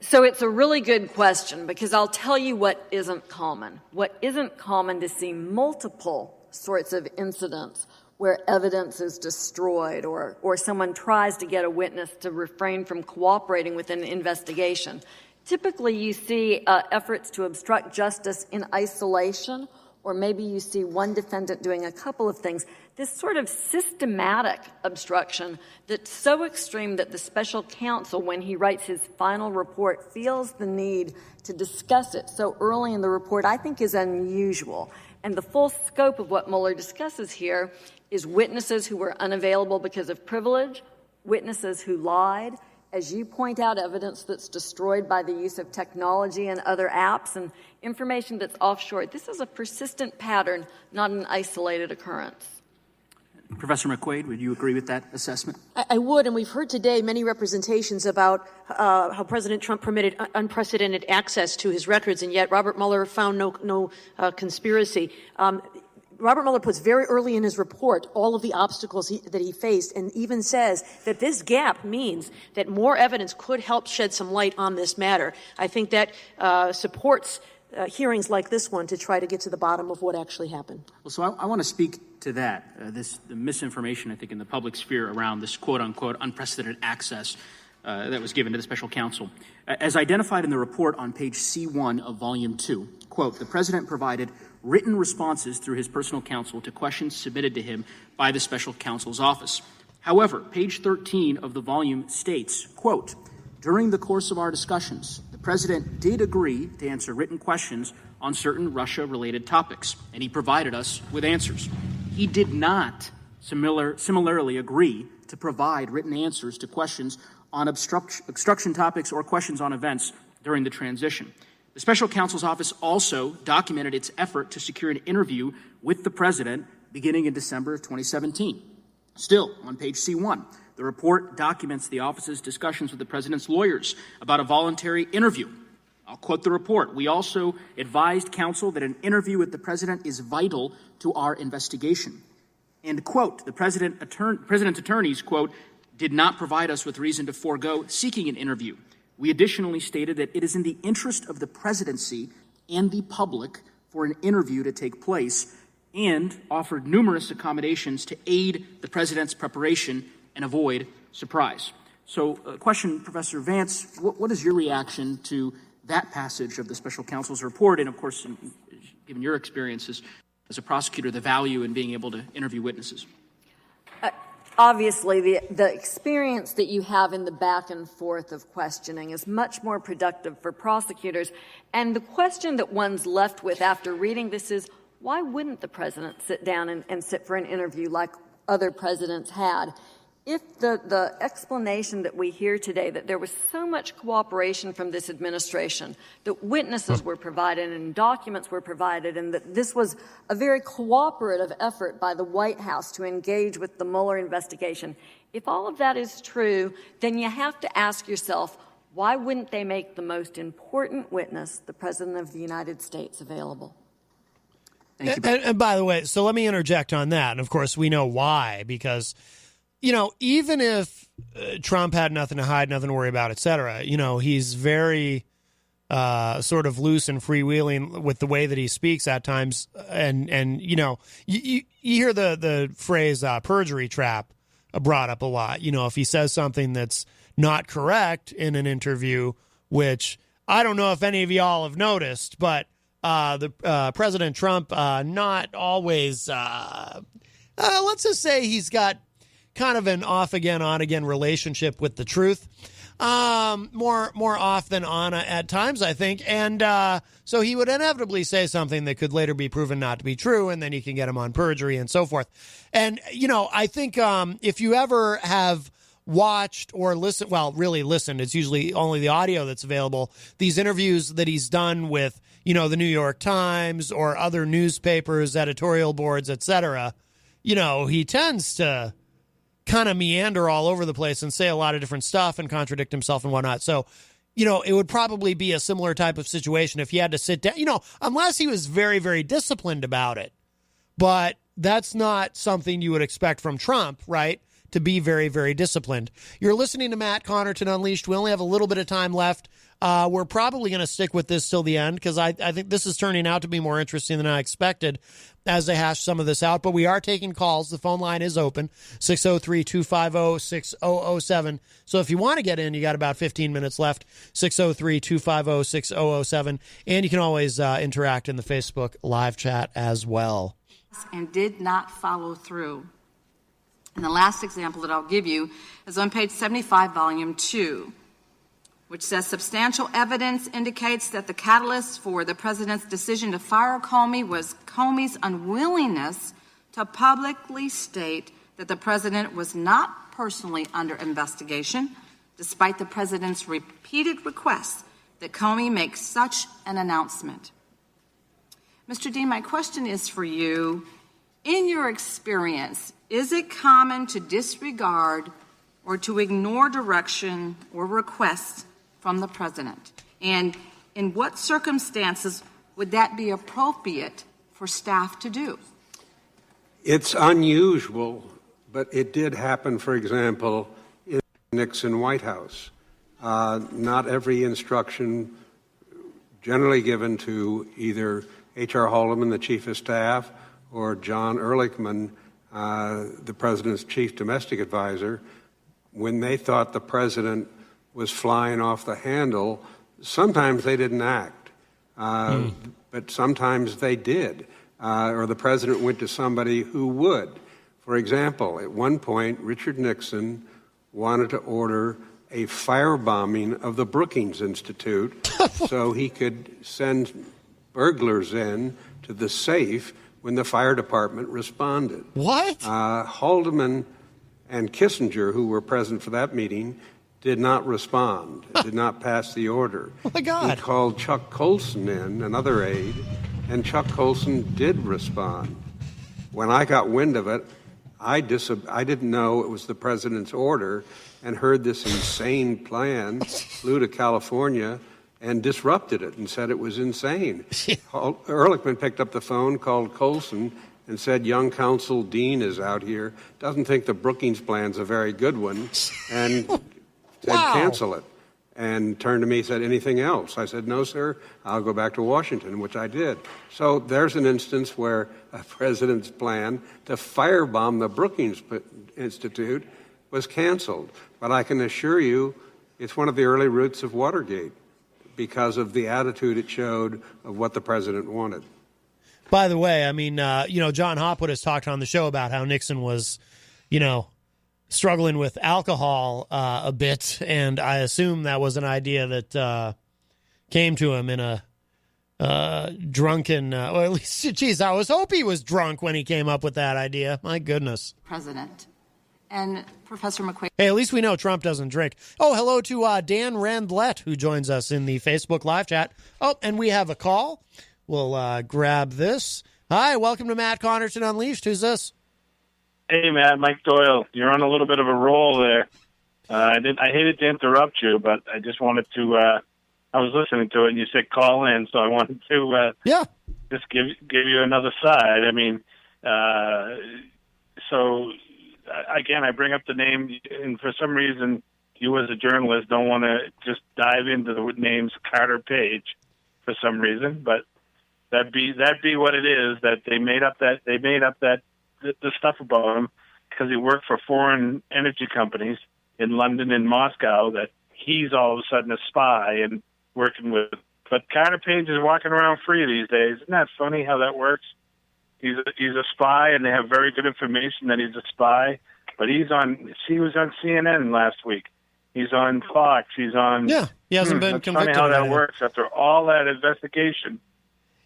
Speaker 10: So it's a really good question, because I'll tell you what isn't common. What isn't common to see multiple sorts of incidents where evidence is destroyed or someone tries to get a witness to refrain from cooperating with an investigation. Typically you see efforts to obstruct justice in isolation, or maybe you see one defendant doing a couple of things. This sort of systematic obstruction that's so extreme that the special counsel, when he writes his final report, feels the need to discuss it so early in the report, I think is unusual. And the full scope of what Mueller discusses here is witnesses who were unavailable because of privilege, witnesses who lied, as you point out, evidence that's destroyed by the use of technology and other apps, and information that's offshore. This is a persistent pattern, not an isolated occurrence.
Speaker 5: Professor McQuaid, would you agree with that assessment?
Speaker 15: I would, and we've heard today many representations about how President Trump permitted unprecedented access to his records, and yet Robert Mueller found no conspiracy. Robert Mueller puts very early in his report all of the obstacles that he faced, and even says that this gap means that more evidence could help shed some light on this matter. I think that supports hearings like this one to try to get to the bottom of what actually happened.
Speaker 5: Well, so I want to speak to that, the misinformation, I think, in the public sphere around this quote-unquote unprecedented access that was given to the special counsel. As identified in the report on page C1 of Volume 2, quote, "The President provided written responses through his personal counsel to questions submitted to him by the special counsel's office. However, page 13 of the volume states, quote, During the course of our discussions, the president did agree to answer written questions on certain Russia-related topics, and he provided us with answers. He did not similarly agree to provide written answers to questions on obstruction topics or questions on events during the transition. The special counsel's office also documented its effort to secure an interview with the president beginning in December of 2017. Still, on page C1, the report documents the office's discussions with the president's lawyers about a voluntary interview. I'll quote the report. We also advised counsel that an interview with the president is vital to our investigation. And, quote, the president's attorneys, quote, did not provide us with reason to forego seeking an interview. We additionally stated that it is in the interest of the presidency and the public for an interview to take place, and offered numerous accommodations to aid the president's preparation and avoid surprise. So, question, Professor Vance, what is your reaction to that passage of the special counsel's report, and, of course, given your experiences as a prosecutor, the value in being able to interview witnesses?
Speaker 10: Obviously, the experience that you have in the back and forth of questioning is much more productive for prosecutors. And the question that one's left with after reading this is, why wouldn't the president sit down and sit for an interview like other presidents had? If the explanation that we hear today, that there was so much cooperation from this administration, that witnesses were provided and documents were provided, and that this was a very cooperative effort by the White House to engage with the Mueller investigation, if all of that is true, then you have to ask yourself, why wouldn't they make the most important witness, the President of the United States, available?
Speaker 3: And by the way, so let me interject on that. And, of course, we know why, because even if Trump had nothing to hide, nothing to worry about, et cetera, he's very sort of loose and freewheeling with the way that he speaks at times. And you hear the phrase perjury trap brought up a lot. If he says something that's not correct in an interview, which I don't know if any of y'all have noticed, but the President Trump not always, let's just say he's got kind of an off-again, on-again relationship with the truth. More off than on at times, I think. And so he would inevitably say something that could later be proven not to be true, and then you can get him on perjury and so forth. And, I think if you ever have watched or listened, it's usually only the audio that's available, these interviews that he's done with, the New York Times or other newspapers, editorial boards, et cetera, he tends to kind of meander all over the place and say a lot of different stuff and contradict himself and whatnot. So, it would probably be a similar type of situation if he had to sit down, unless he was very, very disciplined about it. But that's not something you would expect from Trump, right? To be very, very disciplined. You're listening to Matt Connarton Unleashed. We only have a little bit of time left. We're probably going to stick with this till the end because I think this is turning out to be more interesting than I expected as they hash some of this out. But we are taking calls. The phone line is open, 603-250-6007. So if you want to get in, you got about 15 minutes left, 603-250-6007. And you can always interact in the Facebook live chat as well.
Speaker 7: And did not follow through. And the last example that I'll give you is on page 75, volume 2, which says substantial evidence indicates that the catalyst for the president's decision to fire Comey was Comey's unwillingness to publicly state that the president was not personally under investigation, despite the president's repeated requests that Comey make such an announcement. Mr. Dean, my question is for you. In your experience, is it common to disregard or to ignore direction or requests from the president? And in what circumstances would that be appropriate for staff to do?
Speaker 11: It's unusual, but it did happen, for example, in the Nixon White House. Not every instruction generally given to either H.R. Haldeman, the chief of staff, or John Ehrlichman, the president's chief domestic advisor, when they thought the president was flying off the handle, sometimes they didn't act, but sometimes they did, or the president went to somebody who would. For example, at one point, Richard Nixon wanted to order a firebombing of the Brookings Institute so he could send burglars in to the safe when the fire department responded.
Speaker 3: What?
Speaker 11: Haldeman and Kissinger, who were present for that meeting, did not respond, did not pass the order.
Speaker 3: Oh, my God.
Speaker 11: He called Chuck Colson in, another aide, and Chuck Colson did respond. When I got wind of it, I didn't know it was the president's order and heard this insane plan, flew to California and disrupted it and said it was insane. Ehrlichman picked up the phone, called Colson, and said, young counsel Dean is out here, doesn't think the Brookings plan's a very good one, and said cancel it. And turned to me and said, anything else? I said, no, sir, I'll go back to Washington, which I did. So there's an instance where a president's plan to firebomb the Brookings Institute was canceled. But I can assure you it's one of the early roots of Watergate because of the attitude it showed of what the president wanted.
Speaker 3: By the way, I mean, John Hopwood has talked on the show about how Nixon was, struggling with alcohol a bit, and I assume that was an idea that came to him in a drunken, or at least, geez, I was hope he was drunk when he came up with that idea. My goodness.
Speaker 7: President. And Professor McQuaid.
Speaker 3: Hey, at least we know Trump doesn't drink. Oh, hello to Dan Randlett, who joins us in the Facebook live chat. Oh, and we have a call. We'll grab this. Hi, welcome to Matt Connarton Unleashed. Who's this?
Speaker 9: Hey, Matt, Mike Doyle. You're on a little bit of a roll there. I hated to interrupt you, but I just wanted to. I was listening to it, and you said call in, so I wanted to. Just give you another side. I mean, so again, I bring up the name, and for some reason, you as a journalist don't want to just dive into the names Carter Page for some reason, but that'd be what it is. That they made up that the stuff about him because he worked for foreign energy companies in London and Moscow. That he's all of a sudden a spy and working with. But Carter Page is walking around free these days. Isn't that funny how that works? He's a spy, and they have very good information that he's a spy. But he was on CNN last week. He's on Fox. He's on.
Speaker 3: Yeah, he hasn't been convicted.
Speaker 9: Funny how that works after all that investigation.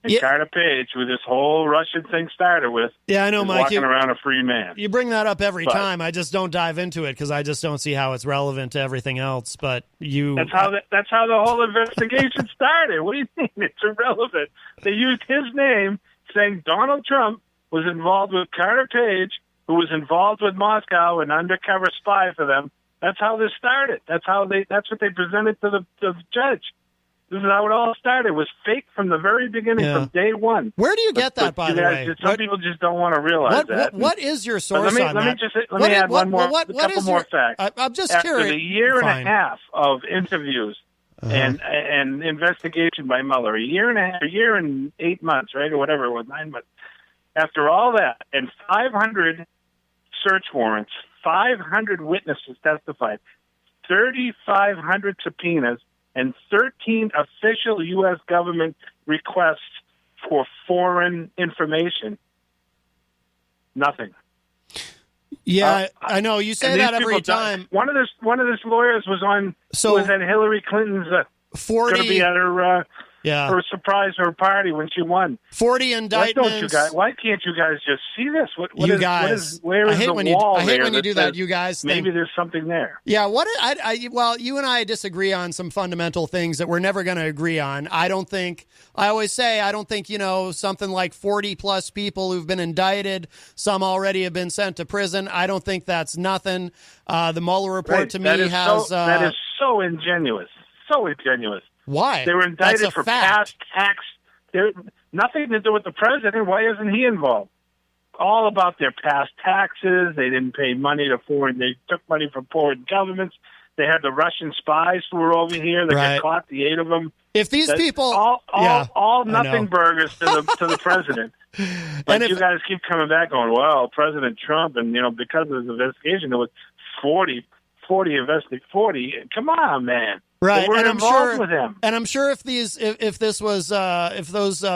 Speaker 9: And Carter Page, who this whole Russian thing started with,
Speaker 3: I know, Mike,
Speaker 9: walking around a free man.
Speaker 3: You bring that up every time. I just don't dive into it because I just don't see how it's relevant to everything else. But that's how
Speaker 9: the whole investigation started. What do you mean it's irrelevant? They used his name, saying Donald Trump was involved with Carter Page, who was involved with Moscow, an undercover spy for them. That's how this started. That's what they presented to the judge. This is how it all started. It was fake from the very beginning, from day one.
Speaker 3: Where do you get that, by the way?
Speaker 9: Some people just don't want to realize that.
Speaker 3: What is your source on that?
Speaker 9: Let me add one more, a couple more facts.
Speaker 3: I'm just
Speaker 9: curious.
Speaker 3: After
Speaker 9: a year and a half of interviews and investigation by Mueller, a year and 8 months, right, or whatever it was, 9 months. After all that, and 500 search warrants, 500 witnesses testified, 3,500 subpoenas, and 13 official U.S. government requests for foreign information. Nothing.
Speaker 3: Yeah, I know. You say that every time.
Speaker 9: One of his lawyers was at Hillary Clinton's
Speaker 3: 40.
Speaker 9: Going to be at her her surprise her party when she won.
Speaker 3: 40 indictments.
Speaker 9: Why can't you guys just see this?
Speaker 3: Where is the wall? I hate when you do that. You guys think
Speaker 9: maybe there's something there.
Speaker 3: Yeah. Well, you and I disagree on some fundamental things that we're never going to agree on. I don't think something like 40 plus people who've been indicted, some already have been sent to prison. I don't think that's nothing. The Mueller report to me has
Speaker 9: that is so ingenuous. So ingenuous.
Speaker 3: Why?
Speaker 9: They were indicted for past tax. Nothing to do with the president. Why isn't he involved? All about their past taxes. They didn't pay money to they took money from foreign governments. They had the Russian spies who were over here. They got caught, the 8 of them.
Speaker 3: If these people,
Speaker 9: all nothing burgers to the president. But you guys keep coming back going, well, President Trump, and because of this investigation, there was 40 40 Come on, man.
Speaker 3: Right,
Speaker 9: They were
Speaker 3: and
Speaker 9: involved with him.
Speaker 3: And I'm sure if those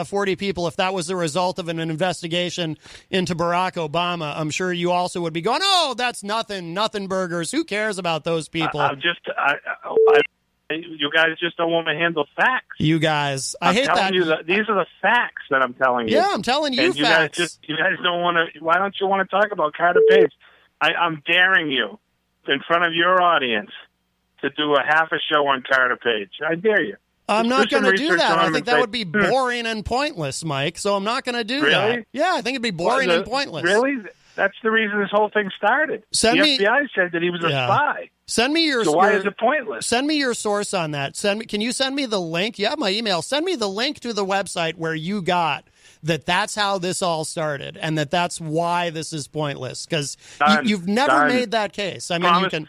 Speaker 3: 40 people, if that was the result of an investigation into Barack Obama, I'm sure you also would be going, "Oh, that's nothing burgers. Who cares about those people?"
Speaker 9: You guys just don't want to handle facts.
Speaker 3: You guys, I hate that.
Speaker 9: These are the facts that I'm telling you.
Speaker 3: Yeah, I'm telling you
Speaker 9: and
Speaker 3: facts.
Speaker 9: You guys don't want to. Why don't you want to talk about Carter Page? I'm daring you in front of your audience to do a half a show on Carter Page. I dare you.
Speaker 3: I'm not going to do that. I think that would be
Speaker 9: say,
Speaker 3: boring and pointless, Mike. So I'm not going to do that. Yeah, I think it'd be boring and pointless.
Speaker 9: Really? That's the reason this whole thing started. The FBI said that he was a spy.
Speaker 3: Send me your.
Speaker 9: So why is it pointless?
Speaker 3: Send me your source on that. Can you send me the link? You have my email. Send me the link to the website where you got that. That's how this all started, and that's why this is pointless. Because you've never made that case. I mean, you can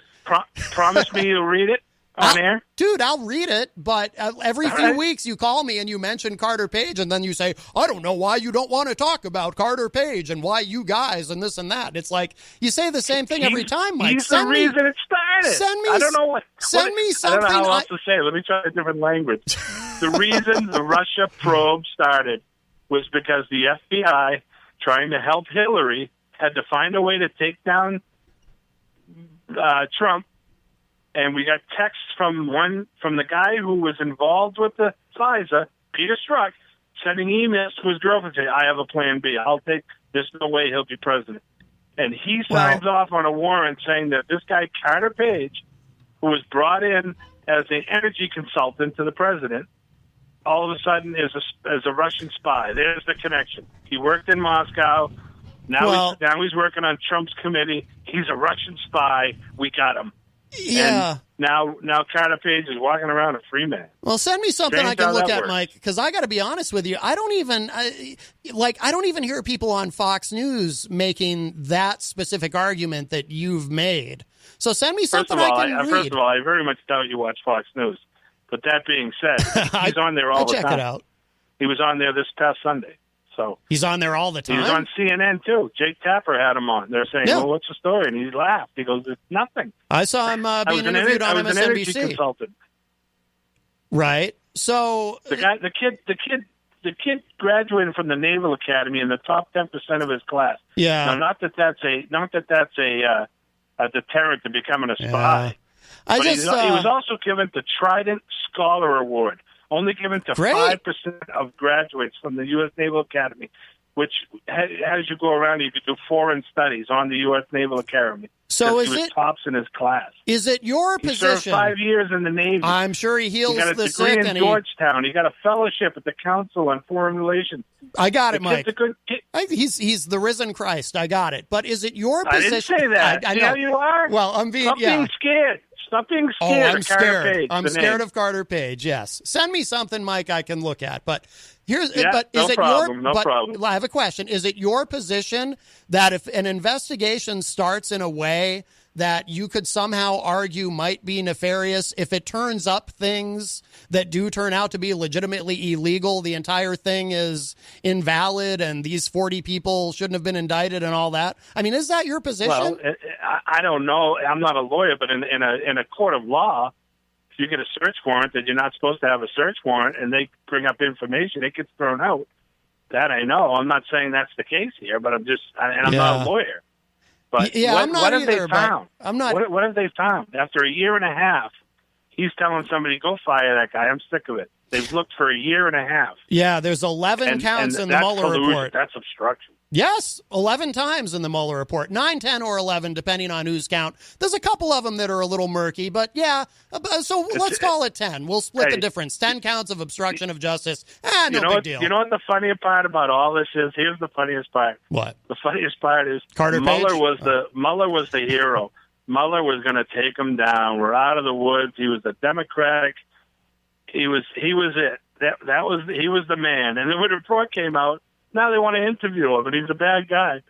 Speaker 9: promise me you'll read it on air,
Speaker 3: dude. I'll read it, but every few weeks you call me and you mention Carter Page, and then you say, "I don't know why you don't want to talk about Carter Page and why you guys and this and that." It's like you say the same thing every time, Mike.
Speaker 9: He's the reason it started.
Speaker 3: Send me.
Speaker 9: I don't know what.
Speaker 3: Send me something.
Speaker 9: I don't know how else to say it. Let me try a different language. The reason the Russia probe started was because the FBI, trying to help Hillary, had to find a way to take down Trump. And we got texts from the guy who was involved with the FISA, Peter Strzok, sending emails to his girlfriend saying, "I have a plan B. There's no way he'll be president." And he signs off on a warrant saying that this guy, Carter Page, who was brought in as an energy consultant to the president, all of a sudden is a Russian spy. There's the connection. He worked in Moscow. Now he's working on Trump's committee. He's a Russian spy. We got him.
Speaker 3: Yeah.
Speaker 9: And now Carter Page is walking around a free man.
Speaker 3: Well, send me something I can look at, Mike, because I got to be honest with you. I don't even hear people on Fox News making that specific argument that you've made. So send me something I can read.
Speaker 9: First of all, I very much doubt you watch Fox News. But that being said, he's on there all the time.
Speaker 3: Check it out.
Speaker 9: He was on there this past Sunday. So
Speaker 3: he's on there all the time.
Speaker 9: He was on CNN too. Jake Tapper had him on. They're saying, "Well, what's the story?" And he laughed. He goes, "It's nothing."
Speaker 3: I saw him being interviewed on MSNBC.
Speaker 9: An energy consultant.
Speaker 3: Right. So
Speaker 9: the kid graduated from the Naval Academy in the top 10% of his class.
Speaker 3: Yeah.
Speaker 9: Now, not that that's a deterrent to becoming a spy.
Speaker 3: Yeah.
Speaker 9: He was also given the Trident Scholar Award. Only given to 5% of graduates from the U.S. Naval Academy, which, as you go around, you could do foreign studies on the U.S. Naval Academy.
Speaker 3: So
Speaker 9: he was tops in his class.
Speaker 3: Is it your position?
Speaker 9: He served 5 years in the Navy.
Speaker 3: I'm sure he heals the sick.
Speaker 9: He got a degree in Georgetown. He got a fellowship at the Council on Foreign Relations.
Speaker 3: I got it, Mike. He's the risen Christ. I got it. But is it your position?
Speaker 9: I didn't say that.
Speaker 3: I know.
Speaker 9: See how you are?
Speaker 3: Well, I'm being
Speaker 9: being scared. Stop being scared.
Speaker 3: I'm scared. Page, I'm scared of Carter Page. Yes, send me something, Mike, I can look at. But is it
Speaker 9: problem.
Speaker 3: I have a question. Is it your position that if an investigation starts in a way that you could somehow argue might be nefarious, if it turns up things that do turn out to be legitimately illegal, the entire thing is invalid and these 40 people shouldn't have been indicted and all that? I mean, is that your position?
Speaker 9: Well, I don't know. I'm not a lawyer, but in a court of law, if you get a search warrant that you're not supposed to have a search warrant and they bring up information, it gets thrown out. That I know. I'm not saying that's the case here, but I'm not a lawyer. But what have they found? What have they found? After a year and a half, he's telling somebody, "Go fire that guy. I'm sick of it." They've looked for a year and a half.
Speaker 3: Yeah, there's 11 counts in the Mueller report.
Speaker 9: That's obstruction.
Speaker 3: Yes, 11 times in the Mueller report. 9, 10, or 11, depending on whose count. There's a couple of them that are a little murky, but yeah. So let's call it 10. We'll split the difference. 10 counts of obstruction of justice. No big deal.
Speaker 9: You know what the funniest part about all this is? Here's the funniest part.
Speaker 3: What?
Speaker 9: The funniest part is
Speaker 3: Carter
Speaker 9: Mueller
Speaker 3: Page?
Speaker 9: Mueller was the hero. Mueller was going to take him down. We're out of the woods. He was the Democratic. He was it. He was the man. And then when the report came out, now they want to interview him, and he's a bad guy.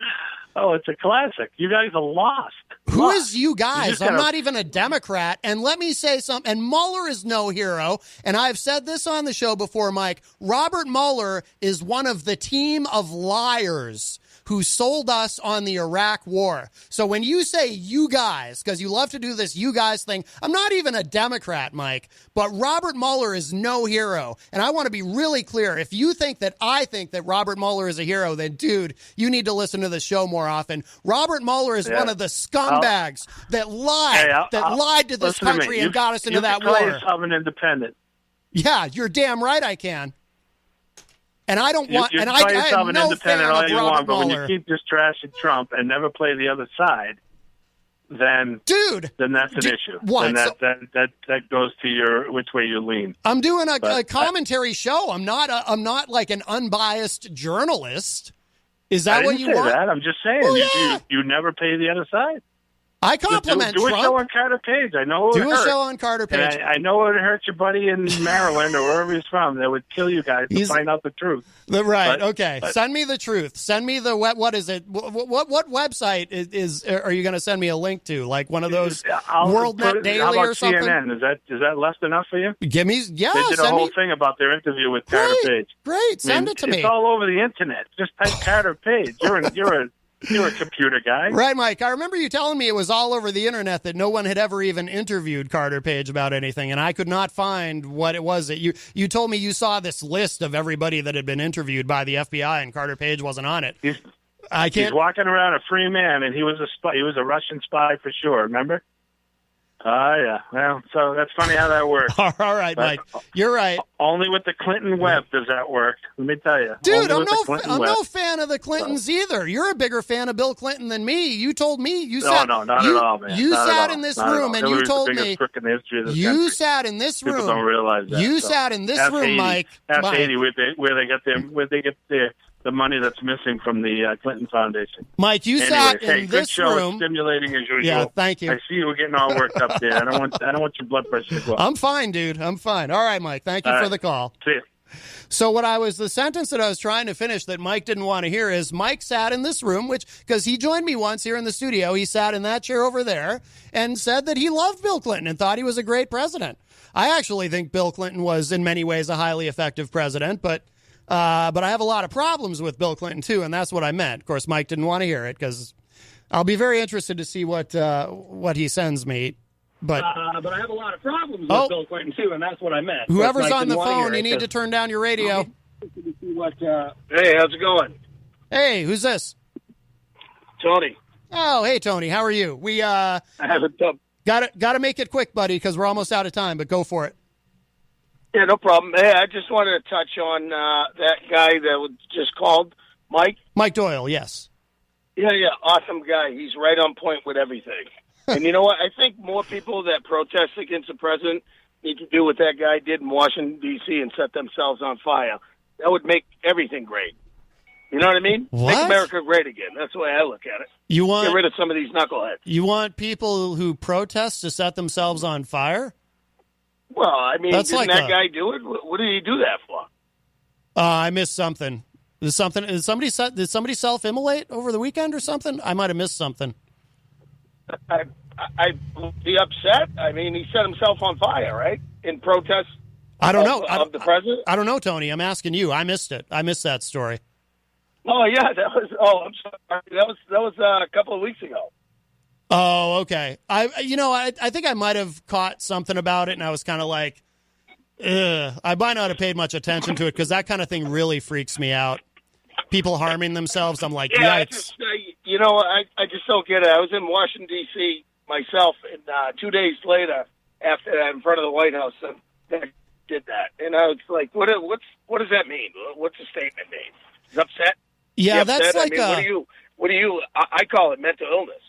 Speaker 9: Oh, it's a classic. You guys are lost.
Speaker 3: Who is you guys? I'm not even a Democrat. And let me say something. And Mueller is no hero. And I've said this on the show before, Mike. Robert Mueller is one of the team of liars who sold us on the Iraq war. So when you say you guys, because you love to do this you guys thing, I'm not even a Democrat, Mike, but Robert Mueller is no hero. And I want to be really clear. If you think that I think that Robert Mueller is a hero, then, dude, you need to listen to the show more often. Robert Mueller is one of the scumbags that lied to this country and got us into that war.
Speaker 9: You can call yourself an independent.
Speaker 3: Yeah, you're damn right I can. And I don't want, and I am no fan of
Speaker 9: Robert
Speaker 3: Mueller.
Speaker 9: But when you keep just trashing Trump and never play the other side, then that's an issue.
Speaker 3: What?
Speaker 9: Then that goes to which way you lean.
Speaker 3: I'm doing a commentary show. I'm not like an unbiased journalist. Is that what you want?
Speaker 9: I didn't say that. I'm just saying
Speaker 3: Well,
Speaker 9: you never pay the other side.
Speaker 3: I compliment
Speaker 9: do
Speaker 3: Trump.
Speaker 9: a show on Carter Page. I know it
Speaker 3: Do
Speaker 9: hurt.
Speaker 3: a show on Carter Page.
Speaker 9: And I know it hurt your buddy in Maryland or wherever he's from. That would kill you guys to find out the truth.
Speaker 3: Right. Okay. Send me the truth. Send me the what is it? What website are you going to send me a link to? Like one of those WorldNet Daily
Speaker 9: how about
Speaker 3: or something?
Speaker 9: CNN? Is that less than enough for you?
Speaker 3: Give me
Speaker 9: They did a whole thing about their interview with Carter Page.
Speaker 3: Great. Send it to me.
Speaker 9: It's all over the internet. Just type Carter Page. You're a computer guy.
Speaker 3: Right, Mike. I remember you telling me it was all over the internet that no one had ever even interviewed Carter Page about anything, and I could not find what it was that you told me you saw this list of everybody that had been interviewed by the FBI, and Carter Page wasn't on it. He's
Speaker 9: walking around a free man, and he was a spy. He was a Russian spy for sure. Remember? Yeah. Well, so that's funny how that works.
Speaker 3: All right, Mike. You're right.
Speaker 9: Only with the Clinton web does that work. Let me tell you.
Speaker 3: Dude, I'm no fan of the Clintons either. You're a bigger fan of Bill Clinton than me. You told me
Speaker 9: not at all, man.
Speaker 3: You
Speaker 9: Not
Speaker 3: sat
Speaker 9: at
Speaker 3: in this
Speaker 9: all.
Speaker 3: room and you told me
Speaker 9: crook in the history of this
Speaker 3: you
Speaker 9: country.
Speaker 3: sat in this room.
Speaker 9: People don't realize that.
Speaker 3: You sat in this room,
Speaker 9: Haiti,
Speaker 3: Mike.
Speaker 9: Ask Haiti where they get the money that's missing from the Clinton Foundation.
Speaker 3: Mike, you sat in this
Speaker 9: good show.
Speaker 3: room.
Speaker 9: It's stimulating as usual.
Speaker 3: Yeah, thank you.
Speaker 9: I see you were getting all worked up there. I don't want your blood pressure to go up.
Speaker 3: I'm fine, dude. I'm fine. All right, Mike. Thank you for the call.
Speaker 9: See you.
Speaker 3: So the sentence that I was trying to finish that Mike didn't want to hear is Mike sat in this room, because he joined me once here in the studio. He sat in that chair over there and said that he loved Bill Clinton and thought he was a great president. I actually think Bill Clinton was in many ways a highly effective president, but I have a lot of problems with Bill Clinton too, and that's what I meant. Of course, Mike didn't want to hear it because I'll be very interested to see what he sends me. But
Speaker 12: I have a lot of problems with Bill Clinton too, and that's what I meant.
Speaker 3: Whoever's on the phone, you need to turn down your radio.
Speaker 12: Hey, how's it going?
Speaker 3: Hey, who's this?
Speaker 12: Tony.
Speaker 3: Oh, hey, Tony. How are you? We
Speaker 12: I have a dub.
Speaker 3: Got to make it quick, buddy, because we're almost out of time. But go for it.
Speaker 12: Yeah, no problem. Hey, I just wanted to touch on that guy that was just called, Mike.
Speaker 3: Mike Doyle, yes.
Speaker 12: Yeah, awesome guy. He's right on point with everything. And you know what? I think more people that protest against the president need to do what that guy did in Washington, D.C. and set themselves on fire. That would make everything great. You know what I mean?
Speaker 3: What?
Speaker 12: Make America great again. That's the way I look at it. Get rid of some of these knuckleheads.
Speaker 3: You want people who protest to set themselves on fire?
Speaker 12: Well, I mean,
Speaker 3: That's
Speaker 12: didn't
Speaker 3: like
Speaker 12: that guy do it? What did he do that for?
Speaker 3: I missed something. Did somebody self-immolate over the weekend or something? I might have missed something.
Speaker 12: I'd be upset. I mean, he set himself on fire, right? In protest.
Speaker 3: I don't know.
Speaker 12: Of the president.
Speaker 3: I don't know, Tony. I'm asking you. I missed it. I missed that story.
Speaker 12: Oh yeah, that was. Oh, I'm sorry. That was a couple of weeks ago.
Speaker 3: Oh, okay. I think I might have caught something about it, and I was kind of like, ugh. I might not have paid much attention to it because that kind of thing really freaks me out. People harming themselves. I'm like,
Speaker 12: yeah.
Speaker 3: Yikes.
Speaker 12: I just don't get it. I was in Washington D.C. myself, and 2 days later, after that, in front of the White House, they did that, and I was like, what does that mean? What's the statement mean? He's upset.
Speaker 3: Yeah, that's
Speaker 12: upset?
Speaker 3: like
Speaker 12: what do you? I call it mental illness.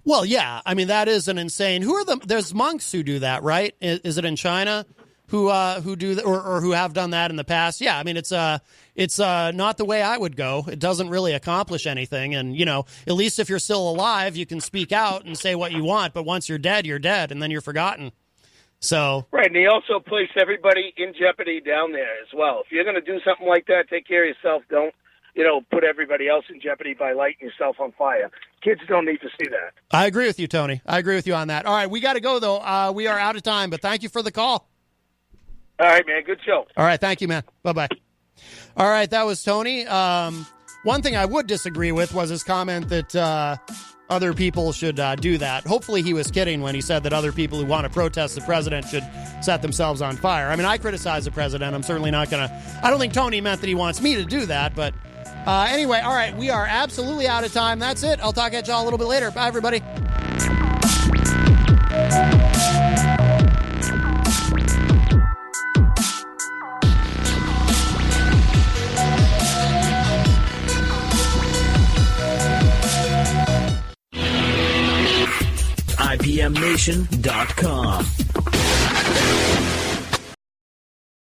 Speaker 3: Well, yeah. I mean, that is an insane. There's monks who do that, right? Is it in China who do that, or who have done that in the past? Yeah. I mean, it's not the way I would go. It doesn't really accomplish anything. And, at least if you're still alive, you can speak out and say what you want. But once you're dead, and then you're forgotten. So.
Speaker 12: Right. And he also placed everybody in jeopardy down there as well. If you're going to do something like that, take care of yourself. Don't, put everybody else in jeopardy by lighting yourself on fire. Kids don't need to see that.
Speaker 3: I agree with you, Tony. I agree with you on that. All right, we got to go, though. We are out of time, but thank you for the call.
Speaker 12: All right, man. Good show.
Speaker 3: All right, thank you, man. Bye-bye. All right, that was Tony. One thing I would disagree with was his comment that other people should do that. Hopefully he was kidding when he said that other people who want to protest the president should set themselves on fire. I mean, I criticize the president. I'm certainly not going to... I don't think Tony meant that he wants me to do that, but anyway, all right, we are absolutely out of time. That's it. I'll talk at y'all a little bit later. Bye, everybody.
Speaker 13: IPMNation.com.